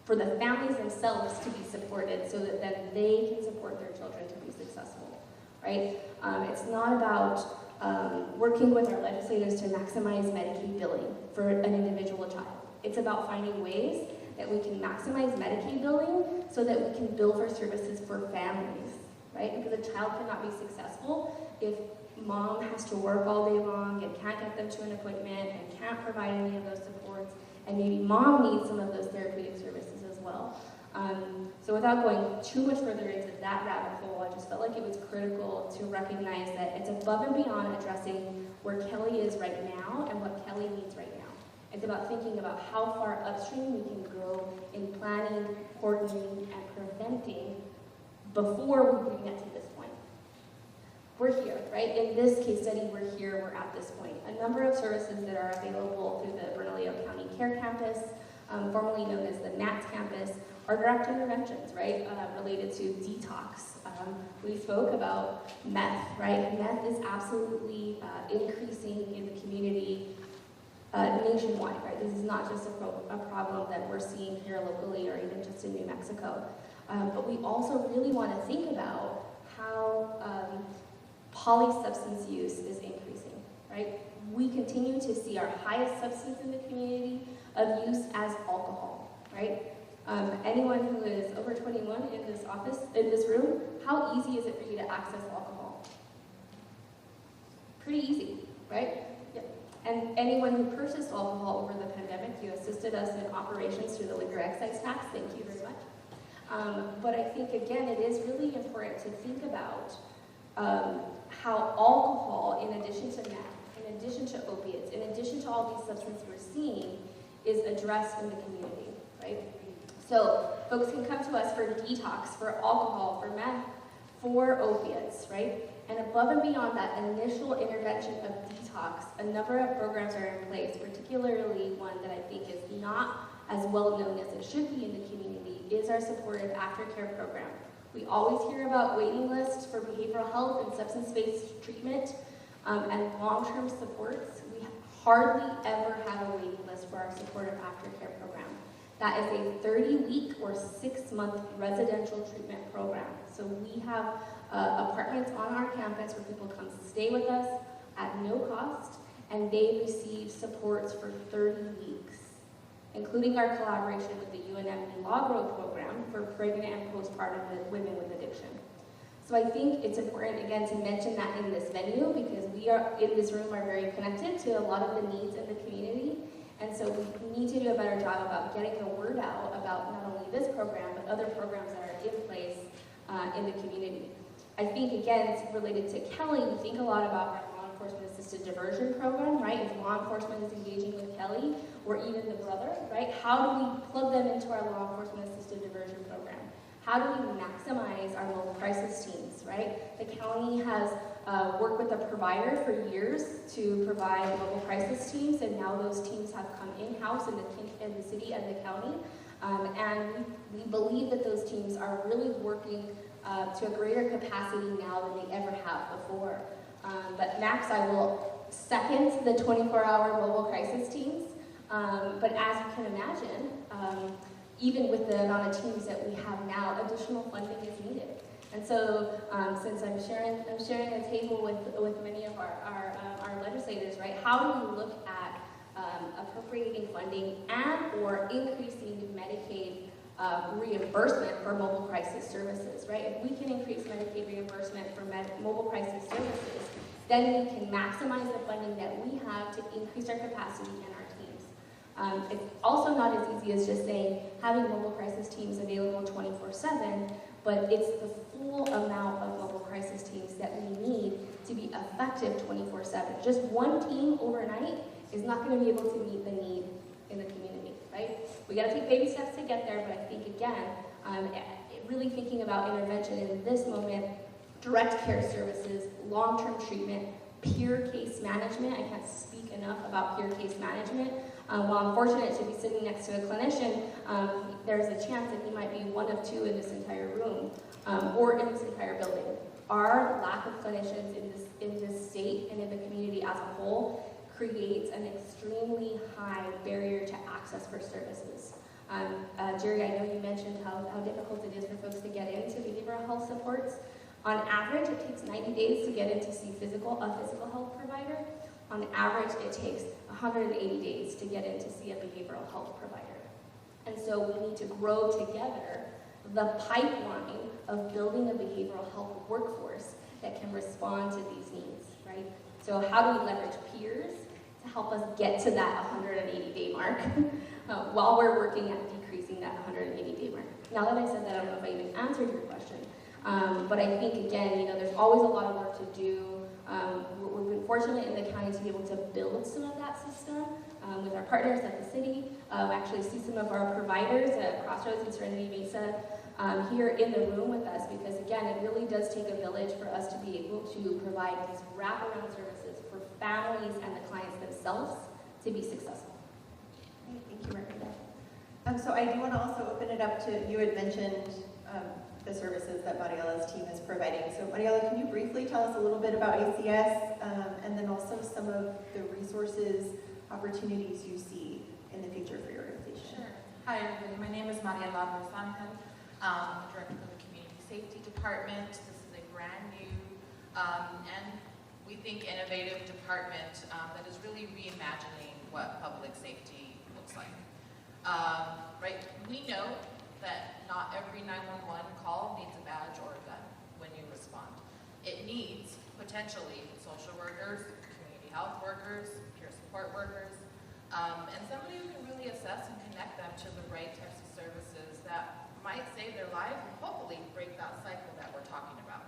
for the families themselves to be supported so that then they can support their children to be successful, right? It's not about working with our legislators to maximize Medicaid billing for an individual child. It's about finding ways that we can maximize Medicaid billing so that we can bill for services for families, right? Because a child cannot be successful if mom has to work all day long and can't get them to an appointment and can't provide any of those supports, and maybe mom needs some of those therapeutic services as well. So without going too much further into that rabbit hole, I just felt like it was critical to recognize that it's above and beyond addressing where Kelly is right now and what Kelly needs right now. It's about thinking about how far upstream we can go in planning, coordinating, and preventing before we even get to this point. We're here, right? In this case study, we're here, we're at this point. A number of services that are available through the Bernalillo County Care Campus, formerly known as the NATS campus, are direct interventions, right, related to detox. We spoke about meth, right? Meth is absolutely increasing in the community nationwide, right? This is not just a problem that we're seeing here locally or even just in New Mexico. But we also really want to think about how polysubstance use is increasing, right? We continue to see our highest substance in the community of use as alcohol, right? Anyone who is over 21 in this office, in this room, how easy is it for you to access alcohol? Pretty easy, right? Yep. And anyone who purchased alcohol over the pandemic, you assisted us in operations through the liquor excise tax, thank you very much. But I think, again, it is really important to think about how alcohol, in addition to meth, in addition to opiates, in addition to all these substances we're seeing, is addressed in the community, right? So folks can come to us for detox, for alcohol, for meth, for opiates, right? And above and beyond that initial intervention of detox, a number of programs are in place, particularly one that I think is not as well known as it should be in the community, is our supportive aftercare program. We always hear about waiting lists for behavioral health and substance-based treatment and long-term supports. We hardly ever have a waiting list for our supportive aftercare program. That is a 30-week or 6-month residential treatment program. So we have apartments on our campus where people come stay with us at no cost, and they receive supports for 30 weeks, including our collaboration with the UNM Milagro program for pregnant and postpartum women with addiction. So I think it's important, again, to mention that in this venue, because we are in this room are very connected to a lot of the needs in the community. And so we need to do a better job about getting the word out about not only this program, but other programs that are in place in the community. I think, again, it's related to Kelly. We think a lot about our law enforcement assisted diversion program, right? If law enforcement is engaging with Kelly, or even the brother, right? How do we plug them into our law enforcement assisted diversion program? How do we maximize our mobile crisis teams, right? The county has worked with a provider for years to provide mobile crisis teams, and now those teams have come in-house in the city and the county. And we believe that those teams are really working to a greater capacity now than they ever have before. But Max, I will second the 24-hour mobile crisis teams. But as you can imagine, even with the amount of teams that we have now, additional funding is needed. And so, since I'm sharing a table with many of our legislators, right? How do we look at appropriating funding and/or increasing Medicaid reimbursement for mobile crisis services, right? If we can increase Medicaid reimbursement for mobile crisis services, then we can maximize the funding that we have to increase our capacity and our teams. It's also not as easy as just saying having mobile crisis teams available 24/7, but it's the full amount of mobile crisis teams that we need to be effective 24/7. Just one team overnight is not going to be able to meet the need in the community, right? We got to take baby steps to get there, but I think, again, really thinking about intervention in this moment, direct care services, long-term treatment, peer case management. I can't speak enough about peer case management. While I'm fortunate to be sitting next to a clinician, there's a chance that he might be one of two in this entire room or in this entire building. Our lack of clinicians in this state and in the community as a whole creates an extremely high barrier to access for services. Jerry, I know you mentioned how difficult it is for folks to get into behavioral health supports. On average, it takes 90 days to get in to see a physical health provider. On average, it takes 180 days to get in to see a behavioral health provider. And so we need to grow together the pipeline of building a behavioral health workforce that can respond to these needs, right? So how do we leverage peers to help us get to that 180-day mark while we're working at decreasing that 180-day mark? Now that I said that, I don't know if I even answered your question. But I think, again, there's always a lot of work to do. We've been fortunate in the county to be able to build some of that system with our partners at the city. Actually see some of our providers at Crossroads and Serenity Mesa here in the room with us, because, again, it really does take a village for us to be able to provide these wraparound services for families and the clients themselves to be successful. Great, thank you, Margarita. So I do want to also open it up to, you had mentioned the services that Mariela's team is providing. So Mariela, can you briefly tell us a little bit about ACS and then also some of the resources opportunities you see in the future for your organization. Sure. Hi, everybody. My name is Maria Laura Santel. I'm the director of the Community Safety Department. This is a brand new and we think innovative department that is really reimagining what public safety looks like. Right? We know that not every 911 call needs a badge or a gun when you respond. It needs potentially social workers, community health workers, peer support workers, and somebody who can really assess and connect them to the right types of services that might save their life and hopefully break that cycle that we're talking about.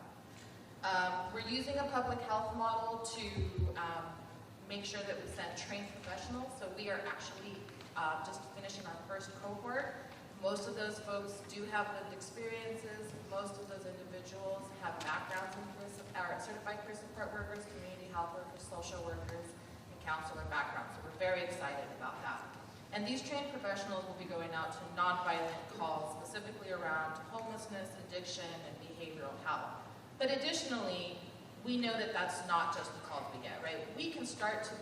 We're using a public health model to make sure that we send trained professionals. So we are actually just finishing our first cohort. Most of those folks do have lived experiences. Most of those individuals have backgrounds in certified peer support workers, community health workers, social workers, and counselor backgrounds. So we're very excited about that. And these trained professionals will be going out to nonviolent calls, specifically around homelessness, addiction, and behavioral health. But additionally, we know that that's not just the calls we get, right? We can start to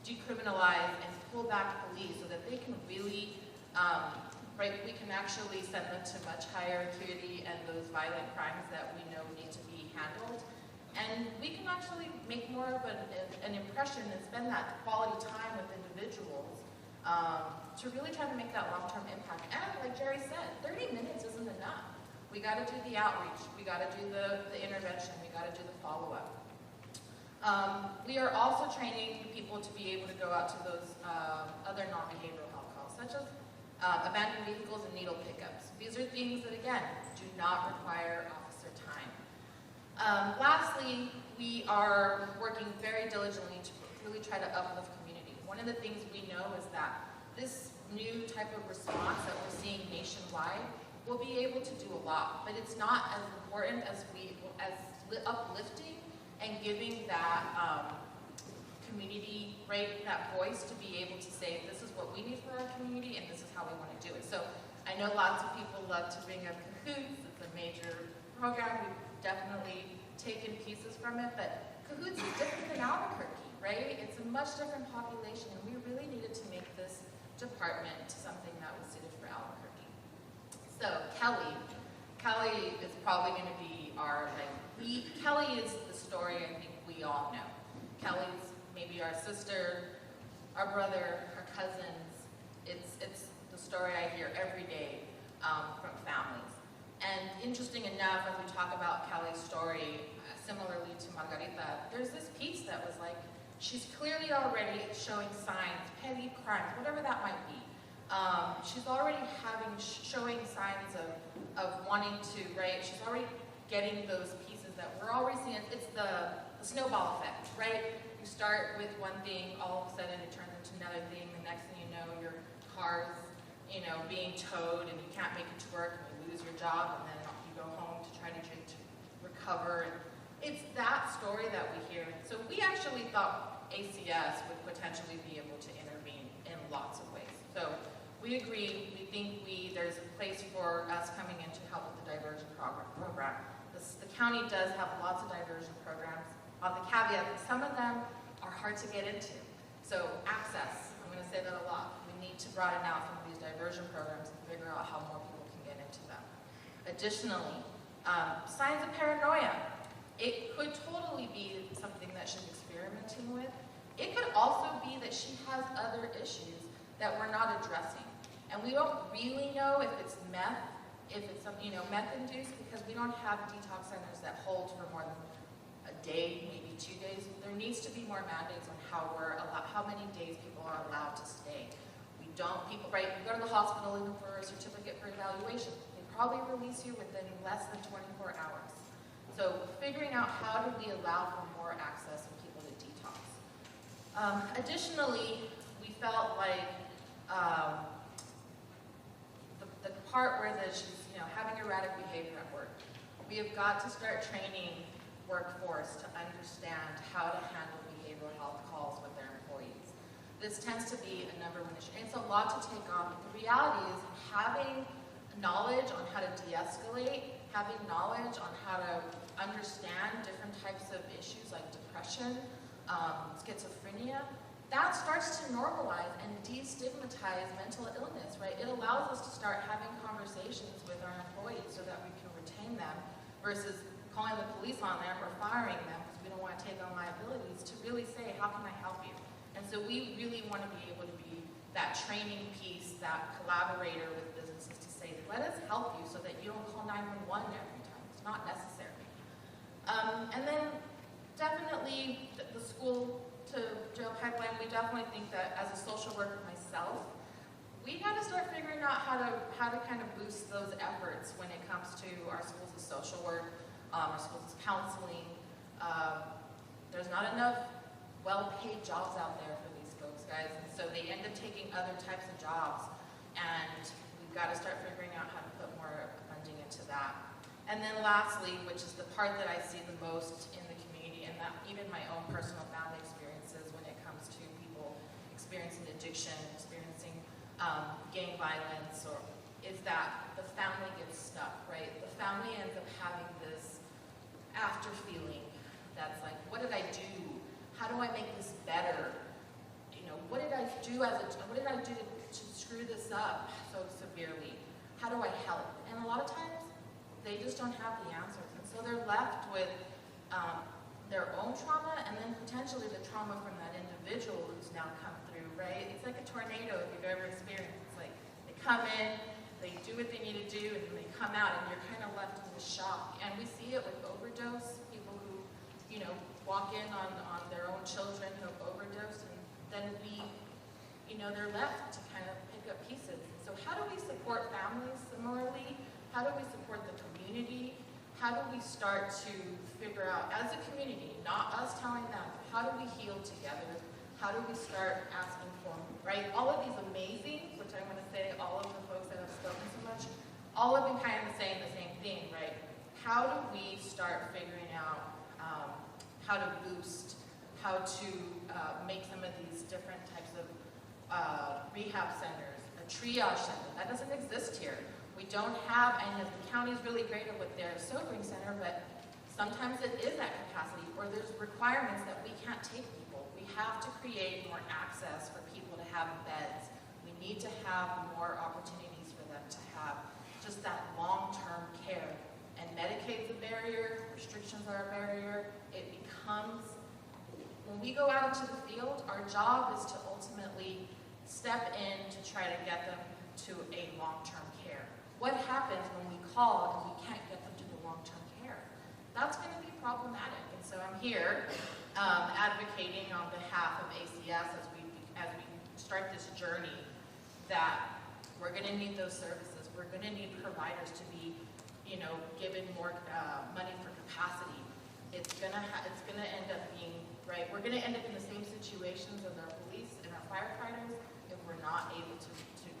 decriminalize and pull back police so that they can really, right, we can actually send them to much higher acuity and those violent crimes that we know need to be handled. And we can actually make more of an impression and spend that quality time with individuals to really try to make that long-term impact. And like Jerry said, 30 minutes isn't enough. We got to do the outreach. We got to do the intervention. We got to do the follow-up. We are also training people to be able to go out to those other non-behavioral health calls, such as abandoned vehicles and needle pickups. These are things that, again, do not require officer time. Lastly, we are working very diligently to really try to uplift community. One of the things we know is that this new type of response that we're seeing nationwide will be able to do a lot, but it's not as important as uplifting and giving that community, right, that voice to be able to say, this is what we need for our community and this is how we want to do it. So I know lots of people love to bring up Cahoots. It's a major program. We've definitely taken pieces from it, but Cahoots is different than Albuquerque, right? It's a much different population, and we really needed to make this department something that was suited for Albuquerque. So Kelly is probably going to be our, Kelly is the story I think we all know. Kelly's maybe our sister, our brother, our cousins. It's the story I hear every day from families. And interesting enough, as we talk about Kelly's story, similarly to Margarita, there's this piece that was like, she's clearly already showing signs, petty crimes, whatever that might be. She's already showing signs of wanting to, right? She's already getting those pieces that we're already seeing. It's the snowball effect, right? You start with one thing, all of a sudden it turns into another thing. The next thing you know, your car's, being towed and you can't make it to work and you lose your job and then you go home to try to recover. And it's that story that we hear. So we actually thought ACS would potentially be able to intervene in lots of ways. So we agree. We think there's a place for us coming in to help with the diversion program. The county does have lots of diversion programs. On the caveat that some of them are hard to get into. So access, I'm going to say that a lot. We need to broaden out some of these diversion programs and figure out how more people can get into them. Additionally, signs of paranoia. It could totally be something that she's experimenting with. It could also be that she has other issues that we're not addressing. And we don't really know if it's meth, if it's meth-induced, because we don't have detox centers that hold for more than a day, maybe 2 days. There needs to be more mandates on how many days people are allowed to stay. We go to the hospital looking for a certificate for evaluation. They probably release you within less than 24 hours. So figuring out how do we allow for more access and people to detox. Additionally, we felt like the part where she's having erratic behavior at work, we have got to start training workforce to understand how to handle behavioral health calls with their employees. This tends to be a number one issue. And it's a lot to take on. But the reality is having knowledge on how to de-escalate, having knowledge on how to understand different types of issues like depression, schizophrenia, that starts to normalize and destigmatize mental illness, right? It allows us to start having conversations with our employees so that we can retain them versus calling the police on them or firing them because we don't want to take on liabilities, to really say, how can I help you? And so we really want to be able to be that training piece, that collaborator with businesses to say, let us help you so that you don't call 911 every time. It's not necessary. And then definitely the school to jail pipeline, we definitely think that as a social worker myself, we got to start figuring out how to kind of boost those efforts when it comes to our schools of social work, our schools of counseling. There's not enough well-paid jobs out there for these folks, guys, and so they end up taking other types of jobs, and we've got to start figuring out how to put more funding into that. And then lastly, which is the part that I see the most in the community, and that even my own personal family experiences when it comes to people experiencing addiction, experiencing gang violence, or is that the family gets stuck, right? The family ends up having this after feeling that's like, what did I do? How do I make this better? You know, what did I do to screw this up so severely? How do I help? And a lot of times, they just don't have the answers. And so they're left with their own trauma and then potentially the trauma from that individual who's now come through, right? It's like a tornado if you've ever experienced. It's like they come in, they do what they need to do, and then they come out and you're kind of left in the shock. And we see it with overdose, people who, you know, walk in on their own children who have overdosed, and then they're left to kind of pick up pieces. So how do we support families similarly? How do we support the community? How do we start to figure out, as a community, not us telling them, how do we heal together? How do we start asking for, right? All of these amazing, which I want to say, all of the folks that have spoken so much, all have been kind of saying the same thing, right? How do we start figuring out how to boost, how to make some of these different types of rehab centers, a triage center, that doesn't exist here. We don't have, and the county's really great at with their sobering center, but sometimes it is at capacity, or there's requirements that we can't take people. We have to create more access for people to have beds. We need to have more opportunities for them to have just that long-term care. And Medicaid's a barrier, restrictions are a barrier. It becomes, when we go out into the field, our job is to ultimately step in to try to get them to a long-term care. What happens when we call and we can't get them to the long-term care? That's going to be problematic. And so I'm here advocating on behalf of ACS as we start this journey that we're going to need those services. We're going to need providers to be, given more money for capacity. It's going to end up being, right, we're going to end up in the same situations as our police and our firefighters if we're not able to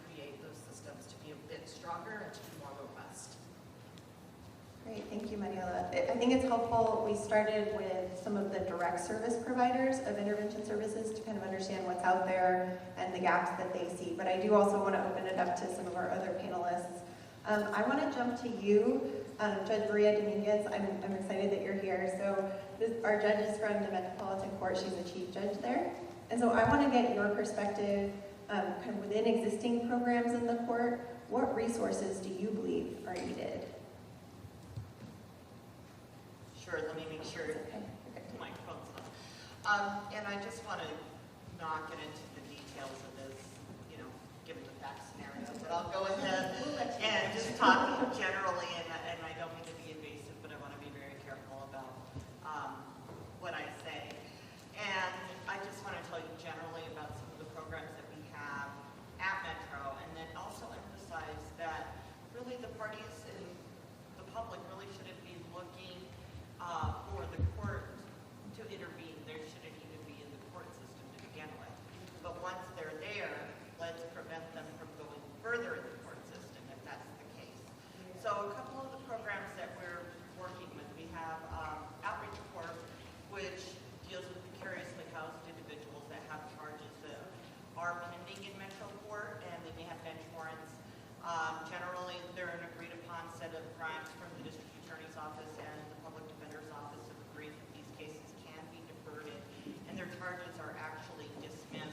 create those systems to be a bit stronger and to be more robust. Great, thank you, Mariela. I think it's helpful, we started with some of the direct service providers of intervention services to kind of understand what's out there and the gaps that they see. But I do also want to open it up to some of our other panelists. I want to jump to you, Judge Maria Dominguez. I'm excited that you're here. So our judge is from the Metropolitan Court. She's the chief judge there. And so I want to get your perspective kind of within existing programs in the court. What resources do you believe are needed? Sure, let me make sure the microphone's on. And I just want to not get into the details of this, given the fact scenario, but I'll go ahead and just talk generally, and I don't mean to be invasive, but I want to be very careful about what I say. And I just want to tell you generally about some of the programs that we have at Metro, and then also emphasize that really the parties and the public really shouldn't be looking for the court to intervene. There shouldn't even be in the court system to begin with. But once they're there, let's prevent them from going further in the court system if that's the case. So a couple of the programs that we're working with, we have Outreach Court, which deals with precariously housed individuals that have charges that are pending in Metro Court, and they may have bench warrants. Generally, they're an agreed upon set of crimes from the district attorney's office and the public defender's office have agreed that these cases can be diverted, and their charges are actually dismissed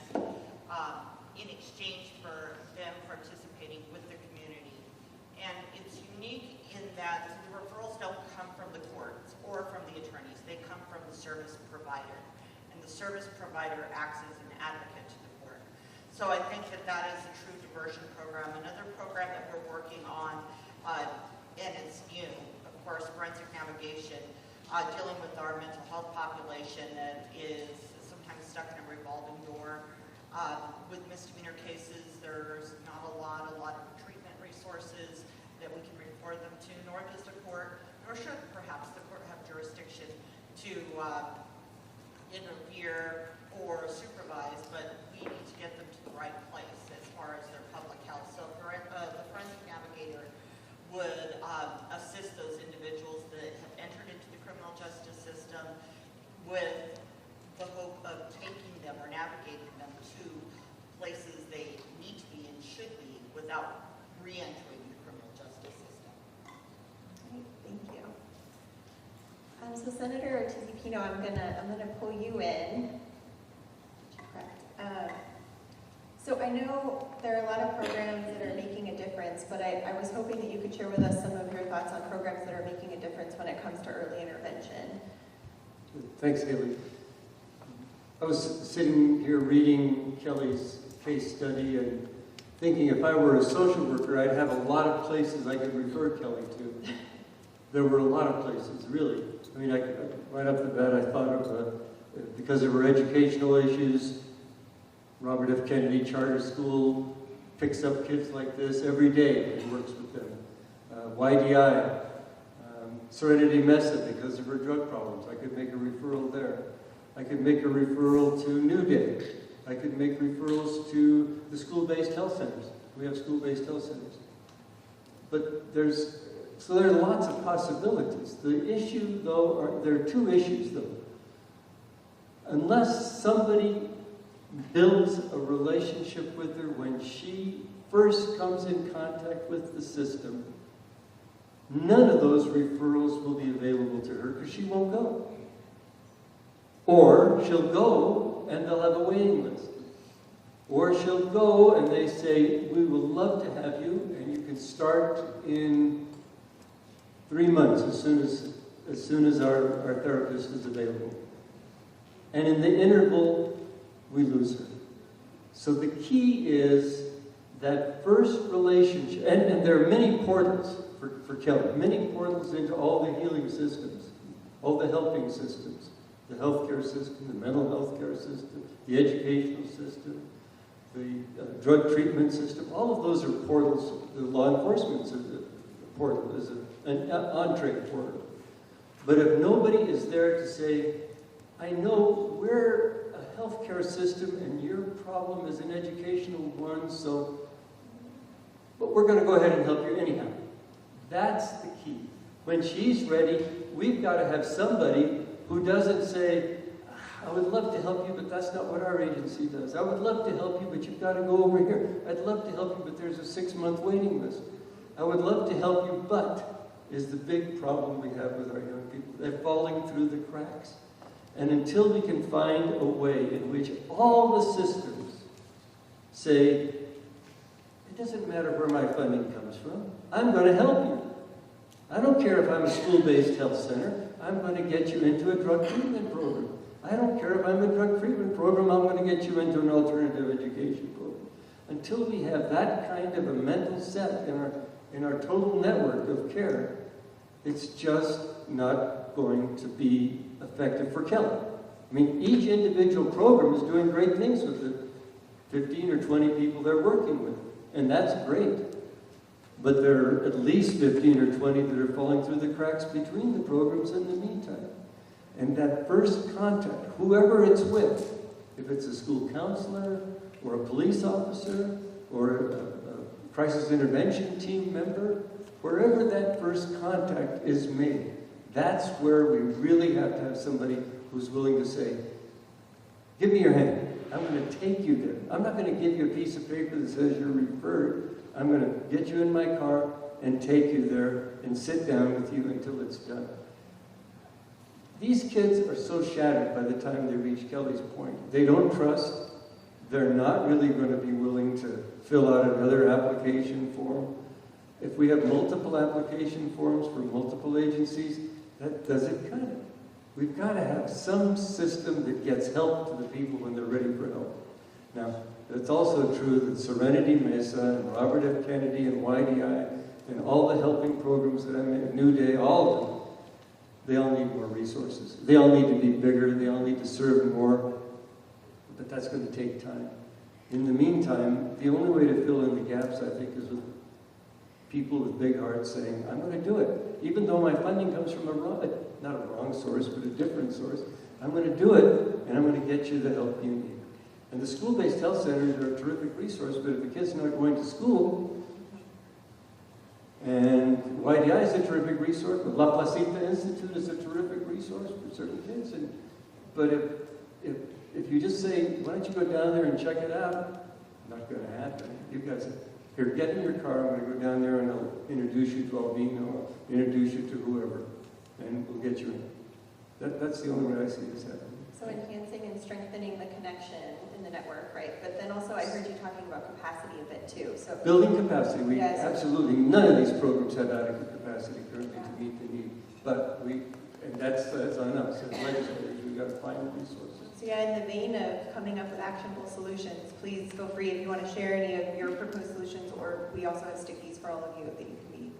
in exchange for them participating with the community. And it's unique in that the referrals don't come from the courts or from the attorneys. They come from the service provider. And the service provider acts as an advocate to the court. So I think that that is a true diversion program. Another program that we're working on, and it's new, of course, forensic navigation, dealing with our mental health population that is sometimes stuck in a revolving door. With misdemeanor cases, there's not a lot of treatment resources that we can refer them to, nor does the court, nor should perhaps the court have jurisdiction to interfere or supervise, but we need to get them to the right place as far as their public health. So the forensic navigator would assist those individuals that have entered into the criminal justice system with the hope of taking them or navigating them to places they need to be and should be without re-entering the criminal justice system. Great, thank you. So Senator Ortiz-Pino, I'm gonna pull you in. Correct. So I know there are a lot of programs that are making a difference, but I was hoping that you could share with us some of your thoughts on programs that are making a difference when it comes to early intervention. Thanks, Haley. I was sitting here reading Kelly's case study and thinking if I were a social worker, I'd have a lot of places I could refer Kelly to. There were a lot of places, really. I mean, right off the bat, I thought of, because there were educational issues, Robert F. Kennedy Charter School picks up kids like this every day and works with them. YDI, Serenity Mesa, because of her drug problems. I could make a referral there. I could make a referral to New Day. I could make referrals to the school-based health centers. We have school-based health centers. But there are lots of possibilities. The issue, though, there are two issues, though. Unless somebody builds a relationship with her when she first comes in contact with the system, none of those referrals will be available to her because she won't go. Or she'll go and they'll have a waiting list. Or she'll go and they say, we will love to have you and you can start in 3 months as soon as our therapist is available. And in the interval, we lose her. So the key is that first relationship, and there are many portals for Kelly, many portals into all the healing systems, all the helping systems, the healthcare system, the mental health care system, the educational system, the drug treatment system. All of those are portals. The law enforcement portal is an entree portal. But if nobody is there to say, I know we're a healthcare system and your problem is an educational one, but we're going to go ahead and help you anyhow. That's the key. When she's ready, we've got to have somebody who doesn't say, I would love to help you, but that's not what our agency does. I would love to help you, but you've got to go over here. I'd love to help you, but there's a 6-month waiting list. I would love to help you, but is the big problem we have with our young people. They're falling through the cracks. And until we can find a way in which all the systems say, it doesn't matter where my funding comes from, I'm going to help you. I don't care if I'm a school-based health center, I'm going to get you into a drug treatment program. I don't care if I'm a drug treatment program, I'm going to get you into an alternative education program. Until we have that kind of a mental set in our total network of care, it's just not going to be effective for Kelly. I mean, each individual program is doing great things with the 15 or 20 people they're working with, and that's great. But there are at least 15 or 20 that are falling through the cracks between the programs in the meantime. And that first contact, whoever it's with, if it's a school counselor, or a police officer, or a crisis intervention team member, wherever that first contact is made, that's where we really have to have somebody who's willing to say, give me your hand. I'm going to take you there. I'm not going to give you a piece of paper that says you're referred. I'm going to get you in my car and take you there and sit down with you until it's done. These kids are so shattered by the time they reach Kelly's point. They don't trust. they're not really going to be willing to fill out another application form. If we have multiple application forms for multiple agencies, that doesn't cut it. We've got to have some system that gets help to the people when they're ready for help. Now, it's also true that Serenity Mesa and Robert F. Kennedy and YDI and all the helping programs that I'm in, New Day, all of them, they all need more resources. They all need to be bigger. They all need to serve more. But that's going to take time. In the meantime, the only way to fill in the gaps, I think, is with people with big hearts saying, I'm going to do it. Even though my funding comes from not a wrong source, but a different source, I'm going to do it, and I'm going to get you the help you need. And the school-based health centers are a terrific resource, but if the kid's not going to school, and YDI is a terrific resource, but La Placita Institute is a terrific resource for certain kids. But if you just say, why don't you go down there and check it out, not going to happen. You guys, here, get in your car, I'm going to go down there and I'll introduce you to Albino, I'll introduce you to whoever, and we'll get you in. That's the only way I see this happening. So enhancing and strengthening the connection in the network, right? But then also I heard you talking about capacity a bit too. So building capacity, we yes. Absolutely, none of these programs have adequate capacity currently to meet the need. But and that's on us as legislators, we've got to find the resources. So yeah, in the vein of coming up with actionable solutions, please feel free if you want to share any of your proposed solutions, or we also have stickies for all of you that you can be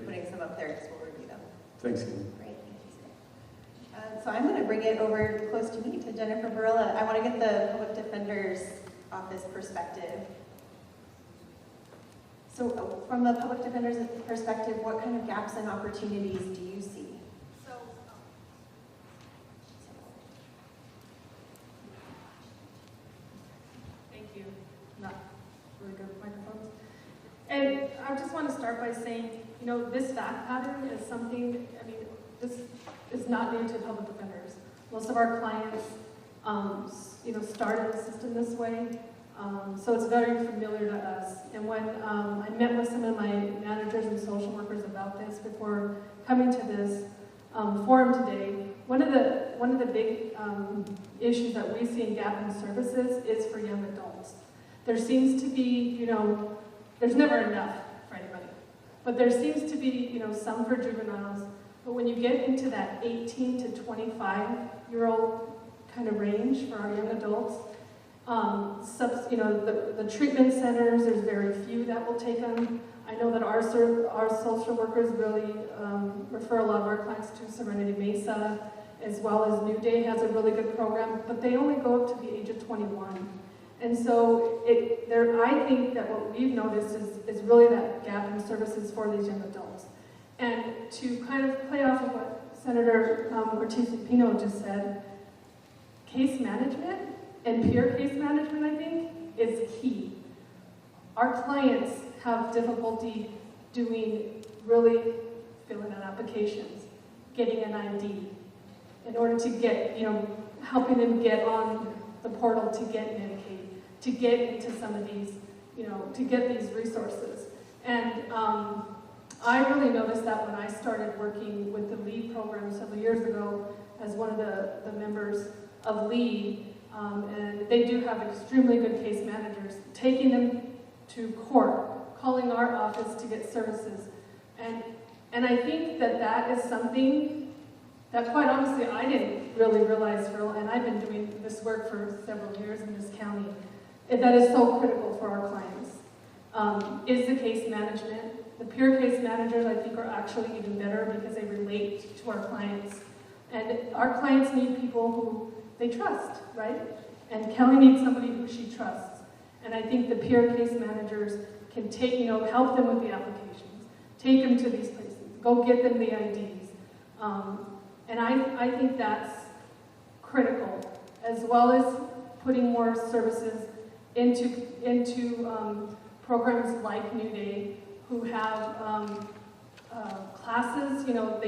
putting some up there because we'll review them. Thanks, Amy. Great, thank you, Steve. So I'm going to bring it over close to me, to Jennifer Barilla. I want to get the Public Defender's Office perspective. So from the Public Defender's perspective, what kind of gaps and opportunities do you see? Thank you. Not really good microphones. And I just want to start by saying, you know, this fact pattern is something, I mean, this is not new to public defenders. Most of our clients, you know, started the system this way, so it's very familiar to us. And when I met with some of my managers and social workers about this before coming to this forum today, one of the big issues that we see in gap in services is for young adults. There seems to be, you know, there's never enough for anybody, but there seems to be, you know, some for juveniles. But when you get into that 18 to 25-year-old kind of range for our young adults, you know, the treatment centers, there's very few that will take them. I know that our social workers really refer a lot of our clients to Serenity Mesa, as well as New Day has a really good program, but they only go up to the age of 21. And so I think that what we've noticed is really that gap in services for these young adults. And to kind of play off of what Senator Ortiz-Pino just said, case management and peer case management, I think, is key. Our clients have difficulty doing really filling out applications, getting an ID, in order to get, you know, helping them get on the portal to get Medicaid, to get into some of these, you know, to get these resources. And I really noticed that when I started working with the LEAD program several years ago as one of the members of LEAD, and they do have extremely good case managers, taking them to court, calling our office to get services. And I think that is something that, quite honestly, I didn't really realize and I've been doing this work for several years in this county, that is so critical for our clients, is the case management. The peer case managers, I think, are actually even better because they relate to our clients. And our clients need people who they trust, right? And Kelly needs somebody who she trusts. And I think the peer case managers can take, you know, help them with the applications, take them to these places, go get them the IDs. And I think that's critical, as well as putting more services into programs like New Day, who have classes, you know,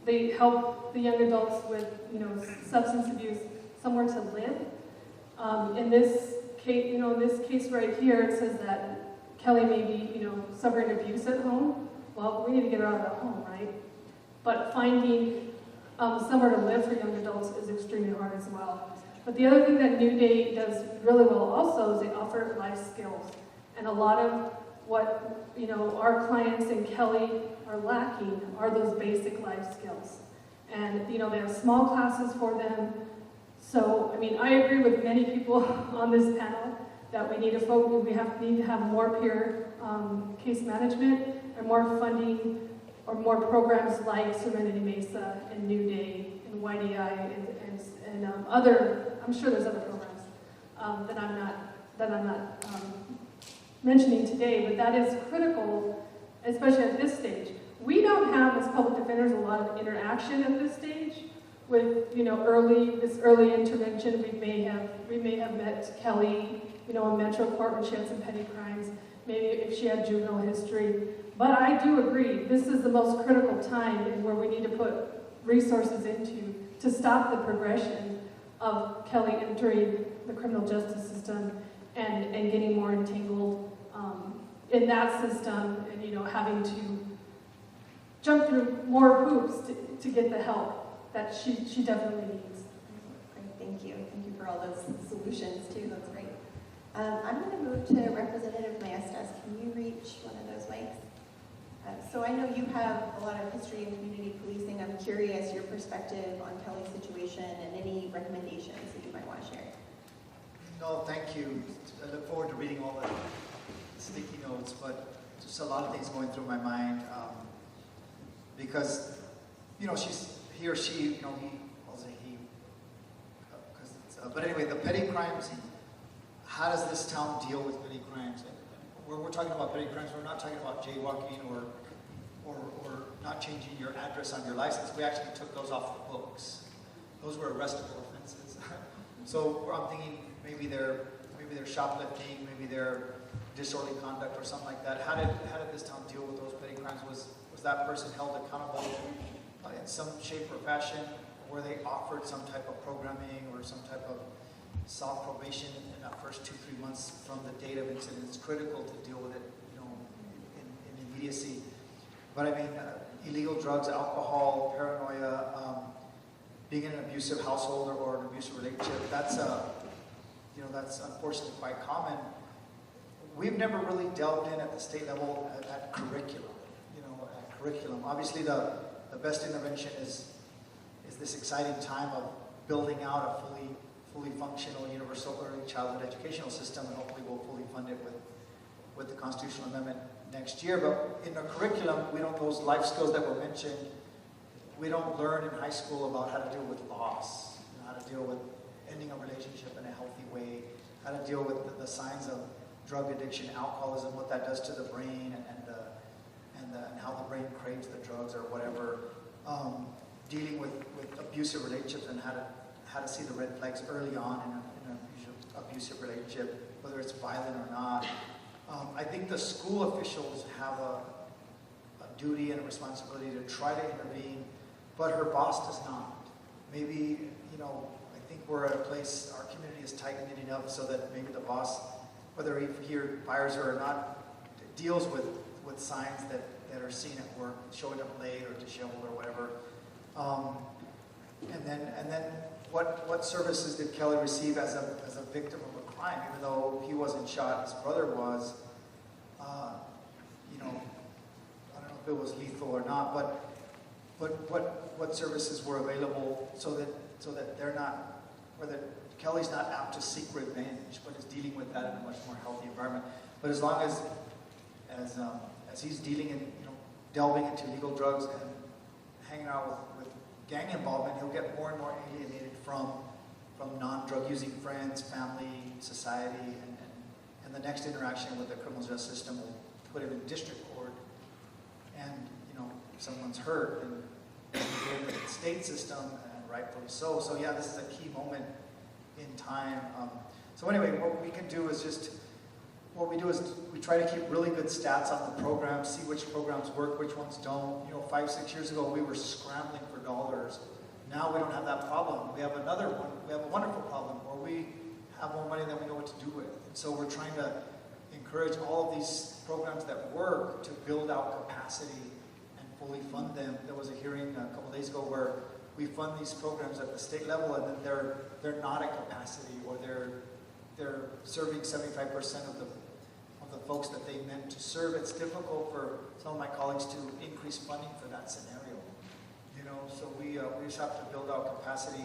they help the young adults with, you know, substance abuse, somewhere to live. In this case, you know, in this case right here, it says that Kelly may be, you know, suffering abuse at home. Well, we need to get her out of the home, right? But finding somewhere to live for young adults is extremely hard as well. But the other thing that New Day does really well also is they offer life skills. And a lot of what, you know, our clients and Kelly are lacking are those basic life skills. And, you know, they have small classes for them. So, I mean, I agree with many people on this panel that we need to focus, need to have more peer case management and more funding or more programs like Serenity Mesa and New Day and YDI and other, I'm sure there's other programs that I'm not mentioning today, but that is critical, especially at this stage. We don't have, as public defenders, a lot of interaction at this stage with, you know, this early intervention. We may have met Kelly, you know, in Metro Court when she had some petty crimes, maybe if she had juvenile history. But I do agree, this is the most critical time and where we need to put resources into to stop the progression of Kelly entering the criminal justice system and getting more entangled in that system and, you know, having to jump through more hoops to get the help that she definitely needs. Great, thank you. Thank you for all those solutions too, that's great. I'm going to move to Representative Maestas. Can you reach one of those mics? So I know you have a lot of history in community policing. I'm curious your perspective on Kelly's situation and any recommendations that you might want to share. No, thank you. I look forward to reading all the sticky notes, but just a lot of things going through my mind because, you know, he or she, you know, I'll say he, but anyway, the petty crimes, how does this town deal with petty crimes? When we're talking about petty crimes, we're not talking about jaywalking or not changing your address on your license. We actually took those off the books. Those were arrestable offenses. So I'm thinking maybe they're shoplifting, maybe they're disorderly conduct or something like that. How did this town deal with those petty crimes? Was that person held accountable in some shape or fashion? Were they offered some type of programming or some type of soft probation in that first 2-3 months from the date of incident? It's critical to deal with it, you know, in immediacy. But I mean, illegal drugs, alcohol, paranoia, being in an abusive household or an abusive relationship, that's unfortunately quite common. We've never really delved in at the state level at curriculum, you know, at curriculum. Obviously, the best intervention is this exciting time of building out a fully functional universal early childhood educational system, and hopefully we'll fully fund it with the constitutional amendment next year. But in the curriculum, we don't, those life skills that were mentioned, we don't learn in high school about how to deal with loss, you know, how to deal with ending a relationship in a healthy way, how to deal with the signs of drug addiction, alcoholism, what that does to the brain, and how the brain craves the drugs or whatever. Dealing with abusive relationships and how to see the red flags early on in an abusive relationship, whether it's violent or not. I think the school officials have a duty and a responsibility to try to intervene, but her boss does not. Maybe, you know, I think we're at a place, our community is tight-knit enough so that maybe the boss, whether he fires her or not, deals with signs that are seen at work, showing up late or disheveled or whatever. And then what services did Kelly receive as a victim of a crime? Even though he wasn't shot, his brother was. You know, I don't know if it was lethal or not, but what services were available so that they're not, or that Kelly's not apt to seek revenge, but is dealing with that in a much more healthy environment. But as long as he's dealing in, you know, delving into legal drugs and hanging out with gang involvement, he'll get more and more alienated from non-drug using friends, family, society, and the next interaction with the criminal justice system will put him in district court. And, you know, if someone's hurt, and in the state system, and rightfully so. So yeah, this is a key moment in time. So anyway, what we can do is we try to keep really good stats on the programs, see which programs work, which ones don't. You know, 5-6 years ago, we were scrambling for dollars. Now we don't have that problem. We have another one. We have a wonderful problem where we have more money than we know what to do with. And so we're trying to encourage all of these programs that work to build out capacity and fully fund them. There was a hearing a couple days ago where we fund these programs at the state level, and then they're not at capacity, or they're serving 75% of the folks that they meant to serve. It's difficult for some of my colleagues to increase funding for that scenario. You know, so we just have to build out capacity,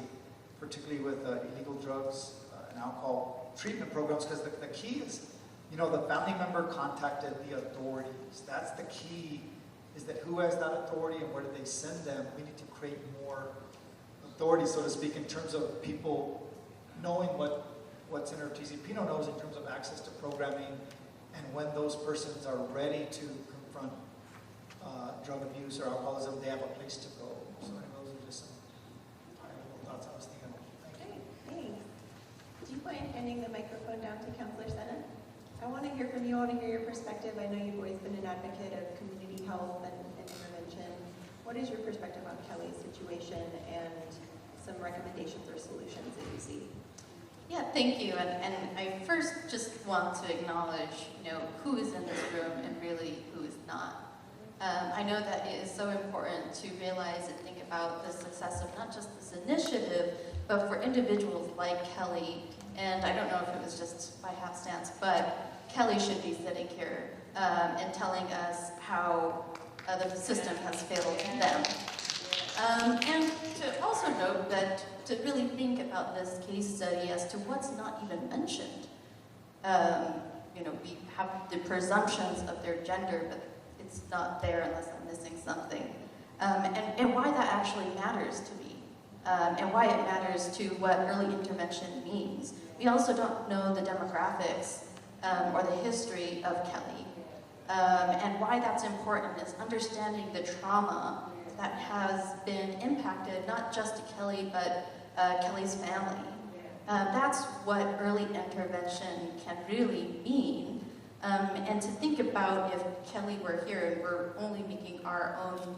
particularly with illegal drugs and alcohol treatment programs, because the key is, you know, the family member contacted the authorities. That's the key, is that who has that authority and where do they send them? We need to create more authority, so to speak, in terms of people knowing what Senator Pino knows in terms of access to programming, and when those persons are ready to confront drug abuse or alcoholism, they have a place to go. So those are just some high-level thoughts I was thinking of. Thank you. Okay, thanks. Do you mind handing the microphone down to Councilor Sena? I want to hear from you. I want to hear your perspective. I know you've always been an advocate of community health and intervention. What is your perspective on Kelly's situation and some recommendations or solutions that you see? Yeah, thank you. And I first just want to acknowledge, you know, who is in this room and really who is not. I know that it is so important to realize and think about the success of not just this initiative, but for individuals like Kelly. And I don't know if it was just by hapstance, but Kelly should be sitting here and telling us how the system has failed them. And to also note that to really think about this case study as to what's not even mentioned. You know, we have the presumptions of their gender, but it's not there unless I'm missing something. And why that actually matters to me, and why it matters to what early intervention means. We also don't know the demographics or the history of Kelly. And why that's important is understanding the trauma that has been impacted, not just to Kelly, but Kelly's family. That's what early intervention can really mean. And to think about if Kelly were here and we're only making our own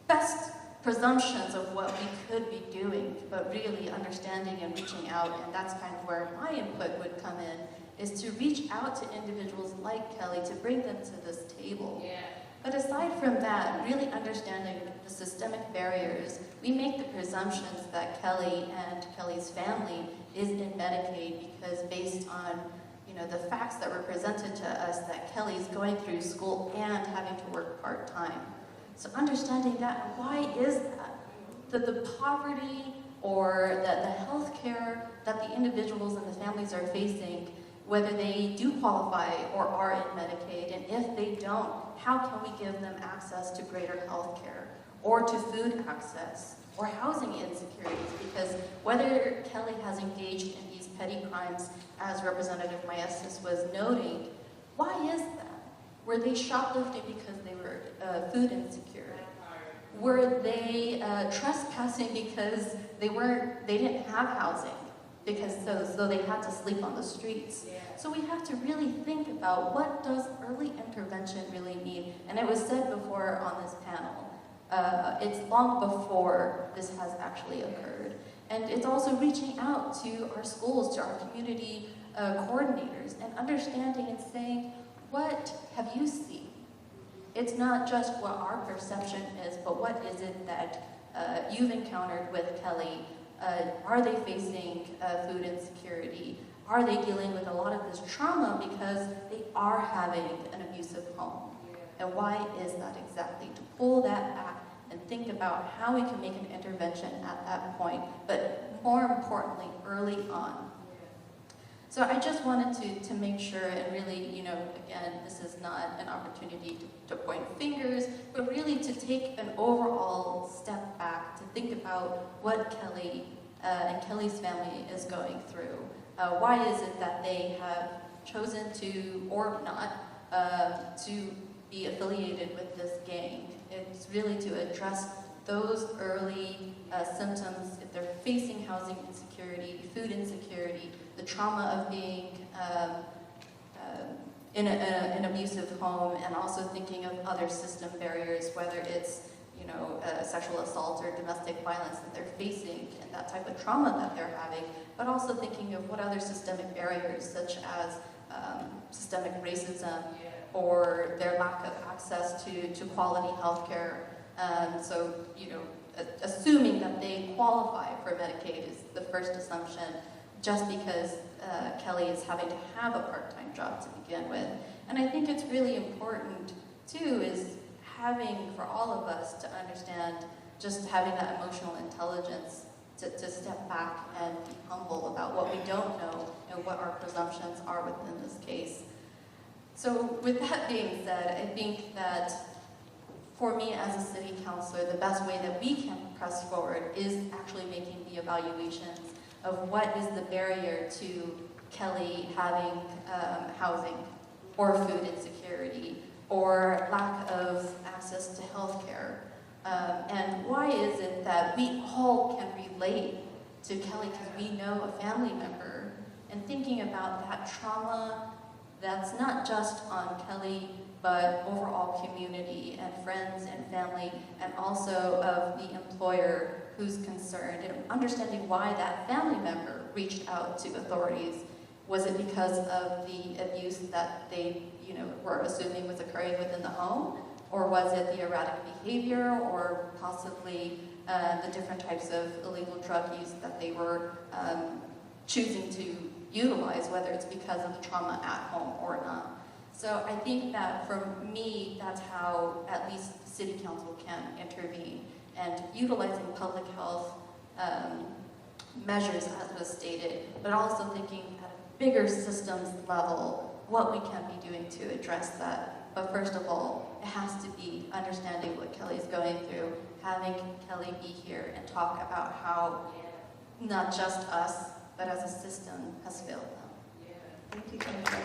best presumptions of what we could be doing, but really understanding and reaching out, and that's kind of where my input would come in, is to reach out to individuals like Kelly to bring them to this table. Yeah. But aside from that, really understanding the systemic barriers, we make the presumptions that Kelly and Kelly's family is in Medicaid because based on, you know, the facts that were presented to us that Kelly's going through school and having to work part-time. So understanding that, why is that? That the poverty or the health care that the individuals and the families are facing, whether they do qualify or are in Medicaid, and if they don't, how can we give them access to greater health care, or to food access, or housing insecurities? Because whether Kelly has engaged in these petty crimes, as Representative Maestas was noting, why is that? Were they shoplifting because they were food insecure? Were they trespassing because they didn't have housing? Because so they had to sleep on the streets. So we have to really think about what does early intervention really mean. And it was said before on this panel, it's long before this has actually occurred. And it's also reaching out to our schools, to our community coordinators, and understanding and saying, what have you seen? It's not just what our perception is, but what is it that you've encountered with Kelly? Are they facing food insecurity? Are they dealing with a lot of this trauma because they are having an abusive home? And why is that exactly? To pull that back and think about how we can make an intervention at that point, but more importantly, early on. So I just wanted to make sure and really, you know, again, this is not an opportunity to point fingers, but really to take an overall step back to think about what Kelly and Kelly's family is going through. Why is it that they have chosen to, or not, to be affiliated with this gang? It's really to address those early symptoms if they're facing housing insecurity, food insecurity, the trauma of being in an abusive home, and also thinking of other system barriers, whether it's, you know, sexual assault or domestic violence that they're facing and that type of trauma that they're having, but also thinking of what other systemic barriers, such as systemic racism or their lack of access to quality health care, So, assuming that they qualify for Medicaid is the first assumption, just because Kelly is having to have a part-time job to begin with. And I think it's really important, too, is having, for all of us to understand, just having that emotional intelligence to step back and be humble about what we don't know and what our presumptions are within this case. So with that being said, I think that for me as a city councilor, the best way that we can press forward is actually making the evaluations of what is the barrier to Kelly having housing or food insecurity or lack of access to health care. And why is it that we all can relate to Kelly because we know a family member, and thinking about that trauma that's not just on Kelly, but overall community and friends and family, and also of the employer who's concerned, and understanding why that family member reached out to authorities. Was it because of the abuse that they, were assuming was occurring within the home? Or was it the erratic behavior, or possibly the different types of illegal drug use that they were choosing to utilize, whether it's because of trauma at home or not? So I think that for me, that's how at least City Council can intervene, and utilizing public health measures as was stated, but also thinking at a bigger systems level what we can be doing to address that. But first of all, it has to be understanding what Kelly's going through, having Kelly be here and talk about how not just us, but as a system has failed them. Thank you, Jennifer.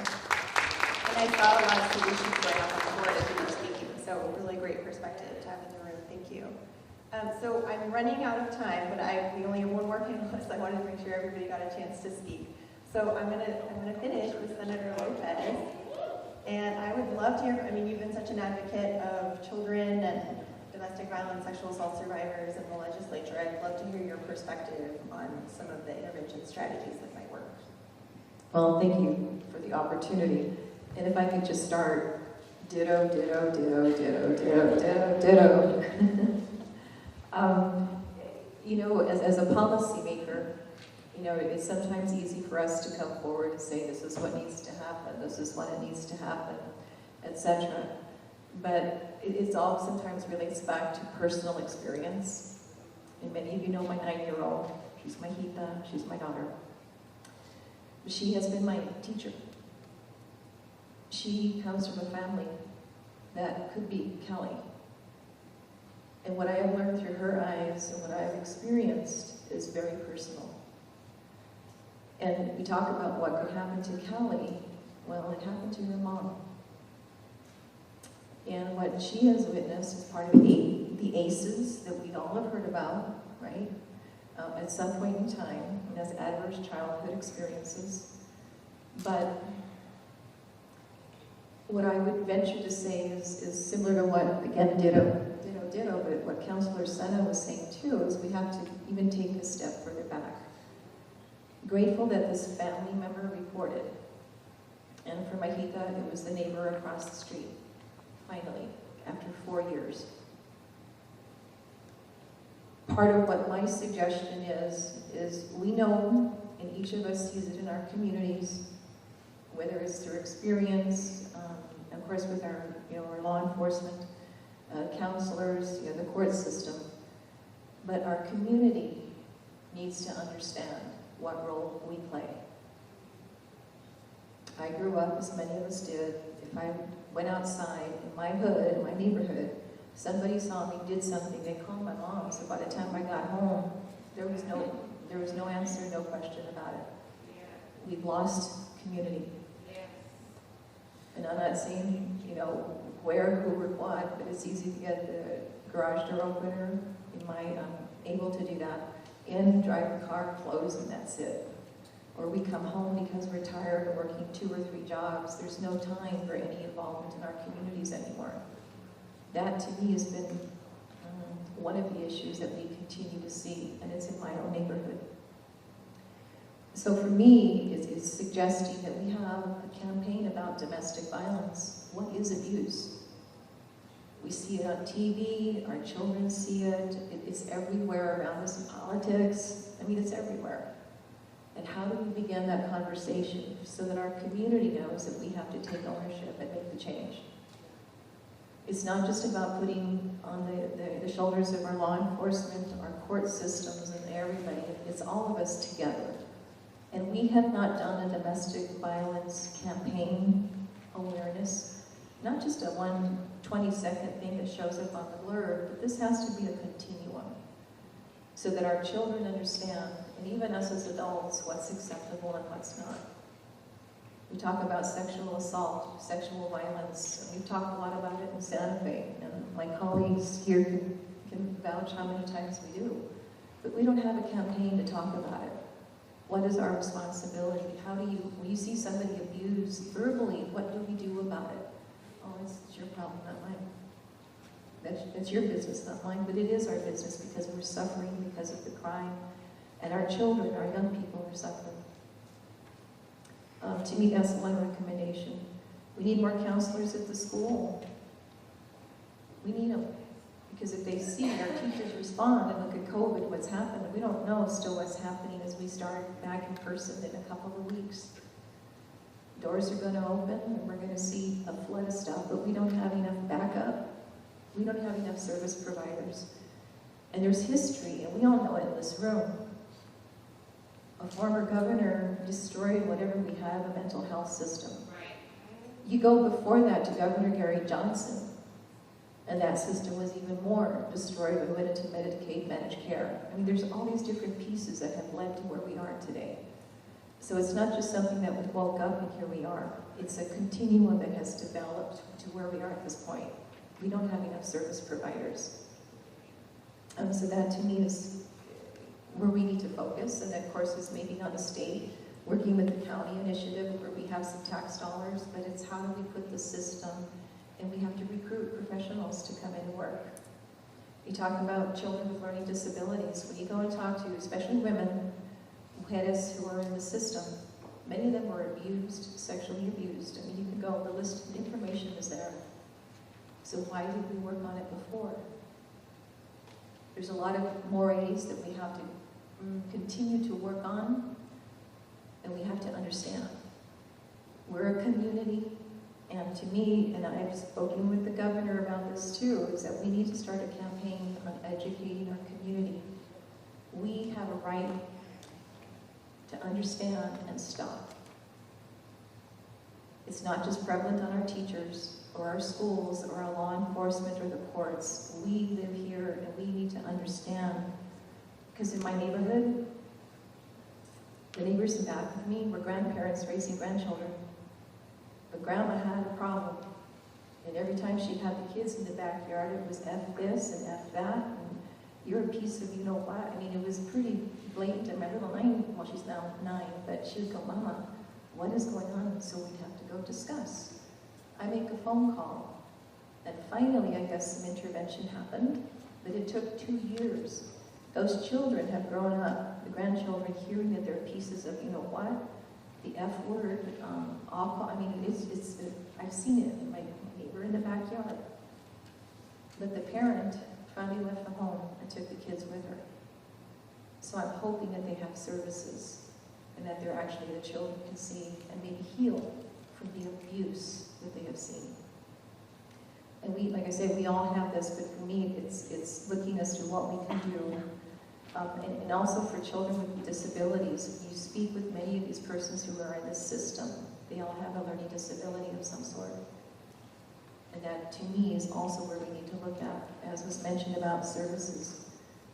And I saw a lot of solutions going on the board as you were speaking, so really great perspective to have in the room. Thank you. So I'm running out of time, but we only have one more panelist. I wanted to make sure everybody got a chance to speak. So I'm gonna finish with Senator Lopez. And I would love to hear, you've been such an advocate of children and domestic violence, sexual assault survivors in the legislature. I'd love to hear your perspective on some of the intervention strategies that might work. Well, thank you for the opportunity. And if I could just start, ditto, ditto, ditto, ditto, ditto, ditto, ditto. As a policymaker, it's sometimes easy for us to come forward and say, this is what needs to happen, this is when it needs to happen, etc. But it all sometimes relates back to personal experience. And many of you know my 9-year-old. She's Mahita, she's my daughter. She has been my teacher. She comes from a family that could be Kelly. And what I have learned through her eyes and what I've experienced is very personal. And we talk about what could happen to Kelly. Well, it happened to her mom. And what she has witnessed is part of the ACEs that we all have heard about, right? At some point in time, and as adverse childhood experiences. But what I would venture to say is similar to what, again, ditto, but what Councilor Sena was saying too, is we have to even take a step further back. Grateful that this family member reported. And for Mahita, it was the neighbor across the street, finally, after 4 years. Part of what my suggestion is we know, and each of us sees it in our communities, whether it's through experience, of course with our law enforcement, counselors, the court system, but our community needs to understand what role we play. I grew up, as many of us did, if I went outside in my hood, in my neighborhood, somebody saw me, did something, they called my mom, so by the time I got home, there was no answer, no question about it. We've lost community. And I'm not saying, where, who, or what, but it's easy to get the garage door opener, able to do that, in, drive the car, close, and that's it. Or we come home because we're tired of working 2 or 3 jobs. There's no time for any involvement in our communities anymore. That, to me, has been one of the issues that we continue to see, and it's in my own neighborhood. So for me, it's suggesting that we have a campaign about domestic violence. What is abuse? We see it on TV, our children see it, it's everywhere around us in politics. I mean, it's everywhere. And how do we begin that conversation so that our community knows that we have to take ownership and make the change? It's not just about putting on the shoulders of our law enforcement, our court systems, and everybody. It's all of us together. And we have not done a domestic violence campaign awareness, not just a 1 20-second thing that shows up on the blurb, but this has to be a continuum so that our children understand, and even us as adults, what's acceptable and what's not. We talk about sexual assault, sexual violence, and we've talked a lot about it in Santa Fe, and my colleagues here can vouch how many times we do. But we don't have a campaign to talk about it. What is our responsibility? How do you, when you see somebody abused verbally, what do we do about it? Oh, it's your problem, not mine. That's your business, not mine, but it is our business because we're suffering because of the crime, and our children, our young people are suffering. To me, that's one recommendation. We need more counselors at the school. We need them. Because if they see our teachers respond and look at COVID, what's happened, we don't know still what's happening as we start back in person in a couple of weeks. Doors are going to open and we're going to see a flood of stuff, but we don't have enough backup. We don't have enough service providers. And there's history, and we all know it in this room. A former governor destroyed whatever we had of a mental health system. You go before that to Governor Gary Johnson, and that system was even more destroyed when we went into Medicaid managed care. I mean, there's all these different pieces that have led to where we are today. So it's not just something that we woke up and here we are. It's a continuum that has developed to where we are at this point. We don't have enough service providers. So that to me is where we need to focus, and of course is maybe not a state, working with the county initiative where we have some tax dollars, but it's how do we put the system, and we have to recruit professionals to come in and work. You talk about children with learning disabilities. When you go and talk to, especially women, who are in the system, many of them were abused, sexually abused. I mean, you can go, the list of information is there. So why did we work on it before? There's a lot of mores that we have to continue to work on, and we have to understand. We're a community, and to me, and I've spoken with the governor about this too, is that we need to start a campaign on educating our community. We have a right to understand and stop. It's not just prevalent on our teachers, or our schools, or our law enforcement, or the courts. We live here, and we need to understand. Because in my neighborhood, the neighbors in back of me were grandparents raising grandchildren. But grandma had a problem. And every time she had the kids in the backyard, it was F this and F that, and you're a piece of you know what. I mean, it was pretty blatant. And my little well, she's now 9, but she would go, Mama, what is going on? So we'd have to go discuss. I make a phone call, and finally, I guess some intervention happened, but it took 2 years. Those children have grown up, the grandchildren, hearing that they're pieces of, you know what, the F word, I mean, I've seen it in my neighbor in the backyard. But the parent finally left the home and took the kids with her. So I'm hoping that they have services, and that they're actually, the children can see and maybe heal from the abuse that they have seen. And we, like I say, we all have this, but for me, it's looking as to what we can do. And also for children with disabilities, you speak with many of these persons who are in this system. They all have a learning disability of some sort. And that, to me, is also where we need to look at, as was mentioned about services.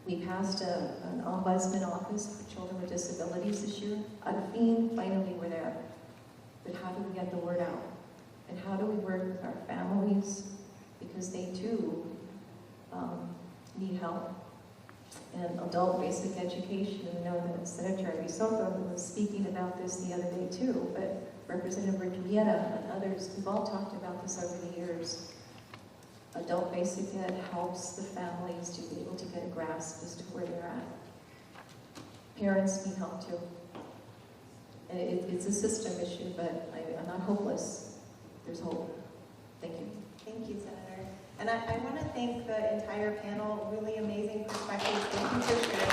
We passed an ombudsman office for children with disabilities this year. Out of fiend, finally we're there. But how do we get the word out? And how do we work with our families? Because they too need help. And adult basic education, and we know that Senator Arisoto was speaking about this the other day too, but Representative Riquelme and others, we've all talked about this over the years. Adult basic ed helps the families to be able to get a grasp as to where they're at. Parents need help too. And it's a system issue, but I'm not hopeless. There's hope. Thank you. Thank you, Senator. And I want to thank the entire panel, really amazing perspectives. Thank you for sharing.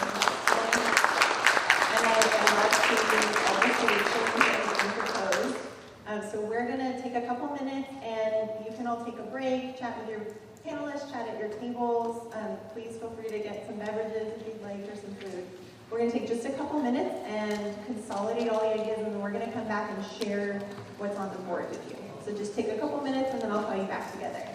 And I love seeing all the solutions that have been proposed. So we're going to take a couple minutes, and you can all take a break, chat with your panelists, chat at your tables. Please feel free to get some beverages if you'd like, or some food. We're going to take just a couple minutes and consolidate all the ideas, and then we're going to come back and share what's on the board with you. So just take a couple minutes, and then I'll call you back together.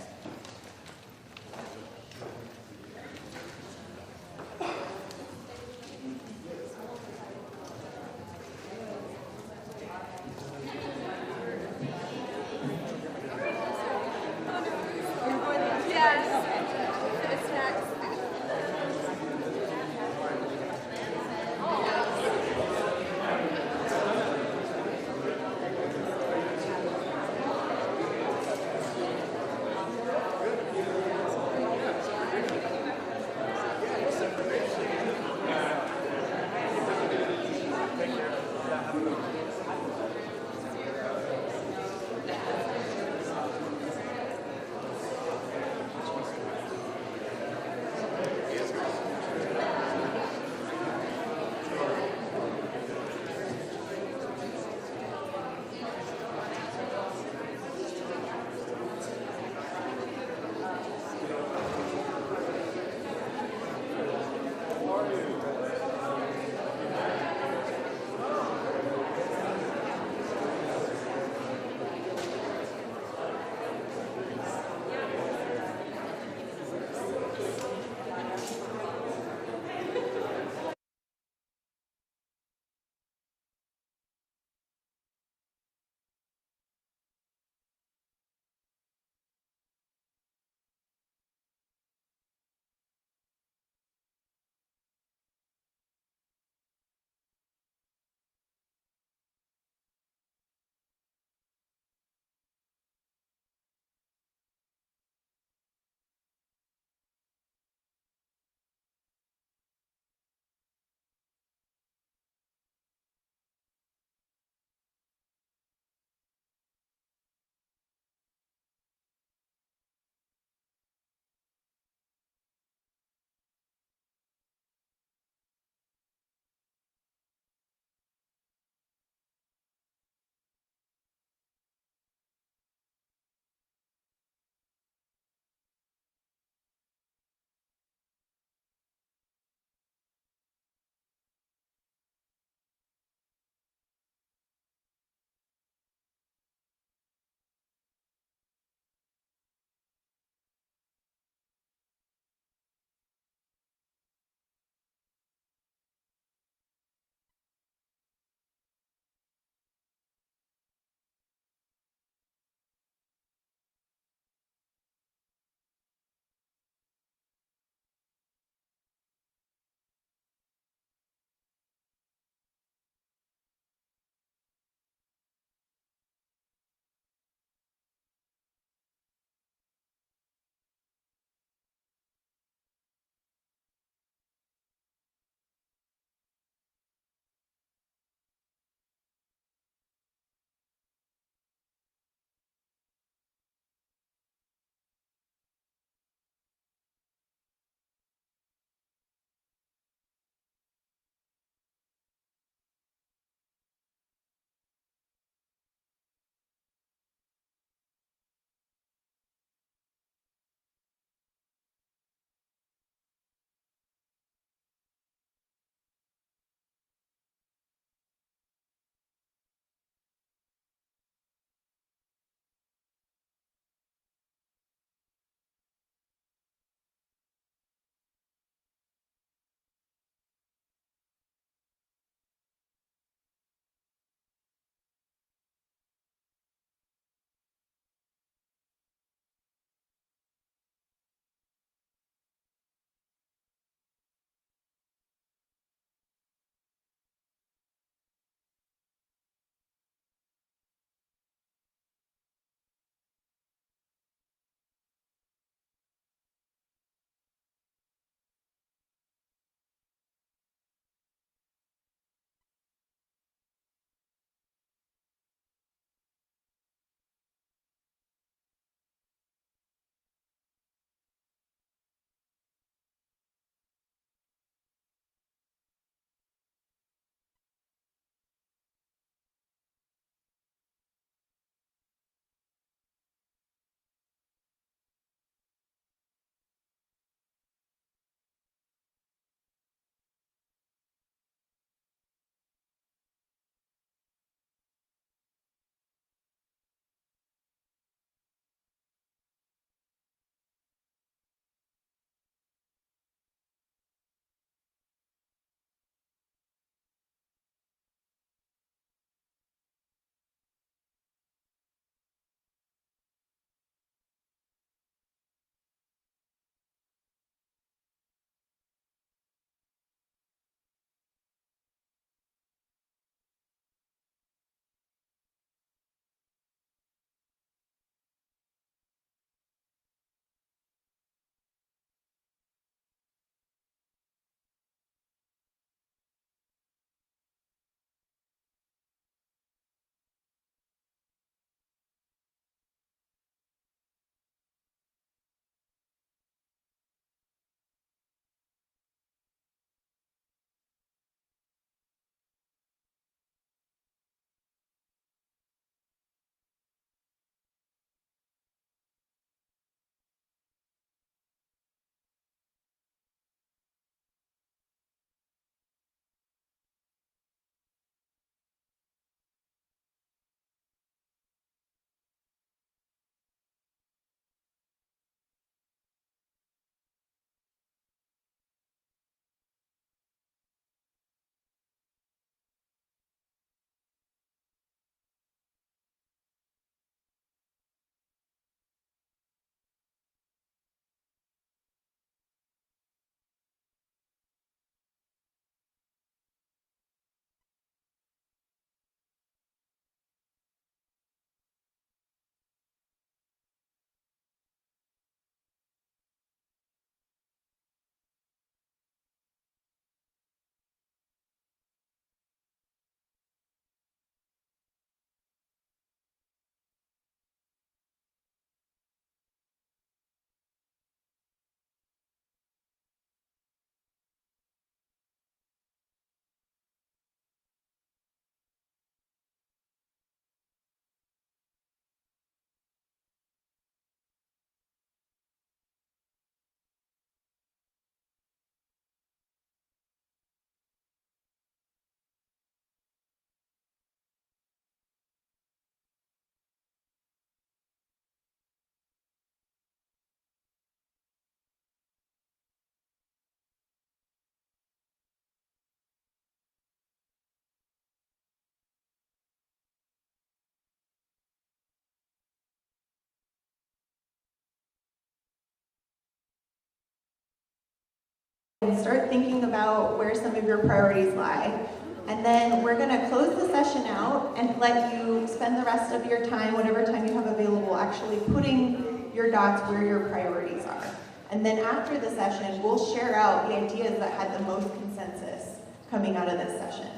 and start thinking about where some of your priorities lie. And then we're going to close the session out and let you spend the rest of your time, whatever time you have available, actually putting your dots where your priorities are. And then after the session, we'll share out the ideas that had the most consensus coming out of this session.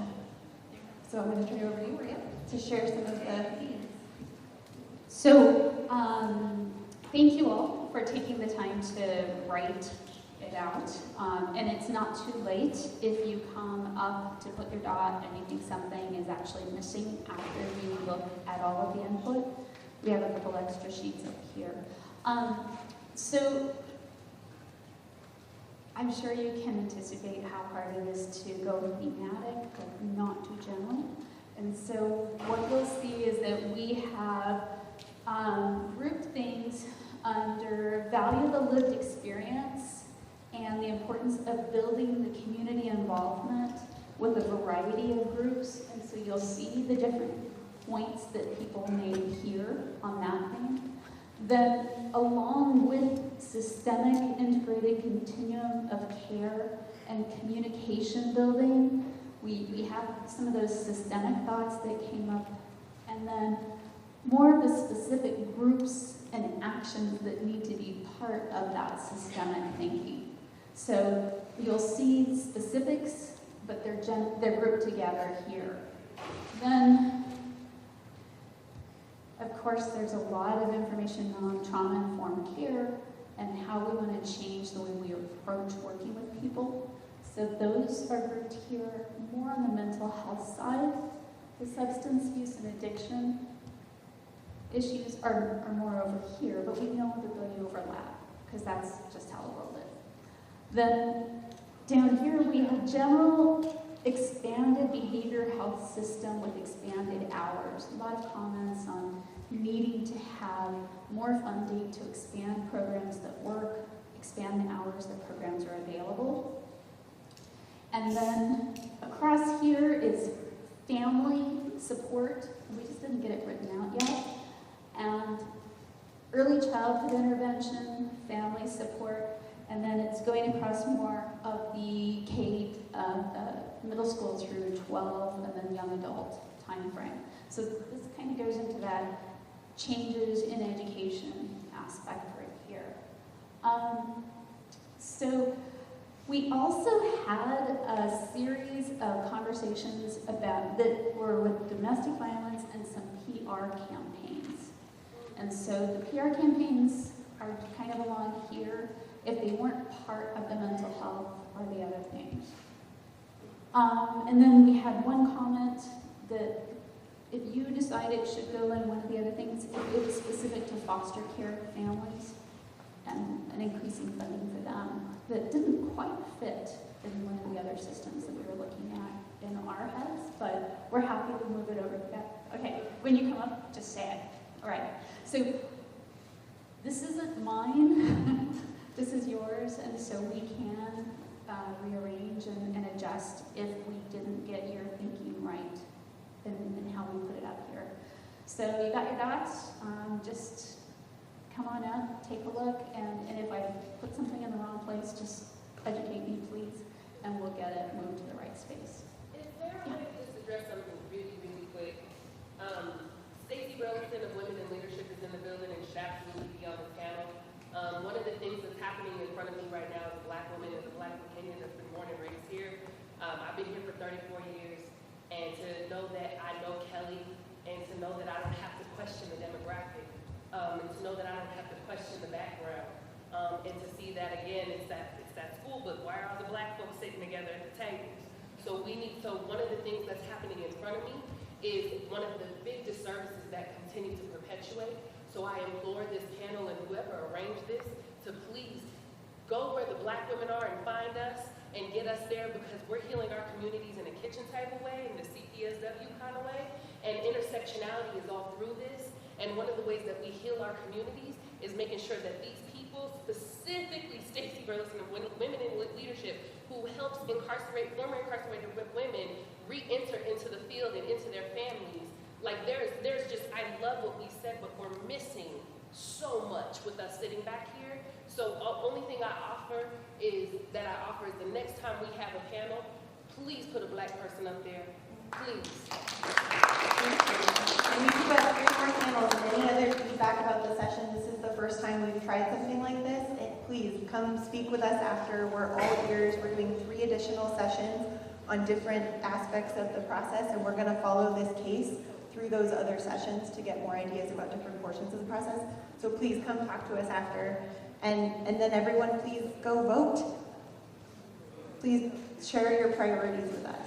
So I'm going to turn it over to you, Maria, to share some of the themes. So, thank you all for taking the time to write it out. And it's not too late if you come up to put your dot and you think something is actually missing after you look at all of the input. We have a couple extra sheets up here. So, I'm sure you can anticipate how hard it is to go thematic, but not too general. And so what you'll see is that we have grouped things under value the lived experience and the importance of building the community involvement with a variety of groups. And so you'll see the different points that people made here on that thing. Then, along with systemic integrated continuum of care and communication building, we have some of those systemic thoughts that came up, and then more of the specific groups and actions that need to be part of that systemic thinking. So you'll see specifics, but they're grouped together here. Then, of course, there's a lot of information on trauma-informed care and how we want to change the way we approach working with people. So those are grouped here more on the mental health side. The substance use and addiction issues are more over here, but we know that they overlap because that's just how the world is. Then down here we have general expanded behavior health system with expanded hours. A lot of comments on needing to have more funding to expand programs that work, expand the hours that programs are available. And then across here is family support. We just didn't get it written out yet. And early childhood intervention, family support, and then it's going across more of the middle school through 12 and then young adult time frame. So this kind of goes into that changes in education aspect right here. So we also had a series of conversations about that were with domestic violence and some PR campaigns. And so the PR campaigns are kind of along here if they weren't part of the mental health or the other things. And then we had one comment that if you decide it should go in one of the other things, it was specific to foster care families and increasing funding for them that didn't quite fit in one of the other systems that we were looking at in our heads, but we're happy to move it over to that. Okay, when you come up, just say it. All right, so this isn't mine, this is yours, and so we can rearrange and adjust if we didn't get your thinking right in how we put it up here. So you got your dots, just come on up, take a look, and if I put something in the wrong place, just educate me, please, and we'll get it moved to the right space. Is there a way to just address something really, really quick? Stacey Burleson of Women in Leadership is in the building and should absolutely be on the panel. One of the things that's happening in front of me right now is a Black woman and a Black Kenyan that's been born and raised here. I've been here for 34 years, and to know that I know Kelly, and to know that I don't have to question the demographic, and to know that I don't have to question the background, and to see that again, it's that school, but why are all the Black folks sitting together at the tables? So one of the things that's happening in front of me is one of the big disservices that continue to perpetuate. So I implore this panel and whoever arranged this to please go where the Black women are and find us and get us there, because we're healing our communities in a kitchen table way, in the CPSW kind of way, and intersectionality is all through this. And one of the ways that we heal our communities is making sure that these people, specifically Stacey Burleson of Women in Leadership, who helps former incarcerated women re-enter into the field and into their families. Like there's just, I love what we said, but we're missing so much with us sitting back here. So the only thing I offer is the next time we have a panel, please put a black person up there, please. And we do have 3 more panels. Any other feedback about the session? This is the first time we've tried something like this. And please come speak with us after. We're all ears. We're doing 3 additional sessions on different aspects of the process, and we're going to follow this case through those other sessions to get more ideas about different portions of the process. So please come talk to us after. And then everyone, please go vote. Please share your priorities with us.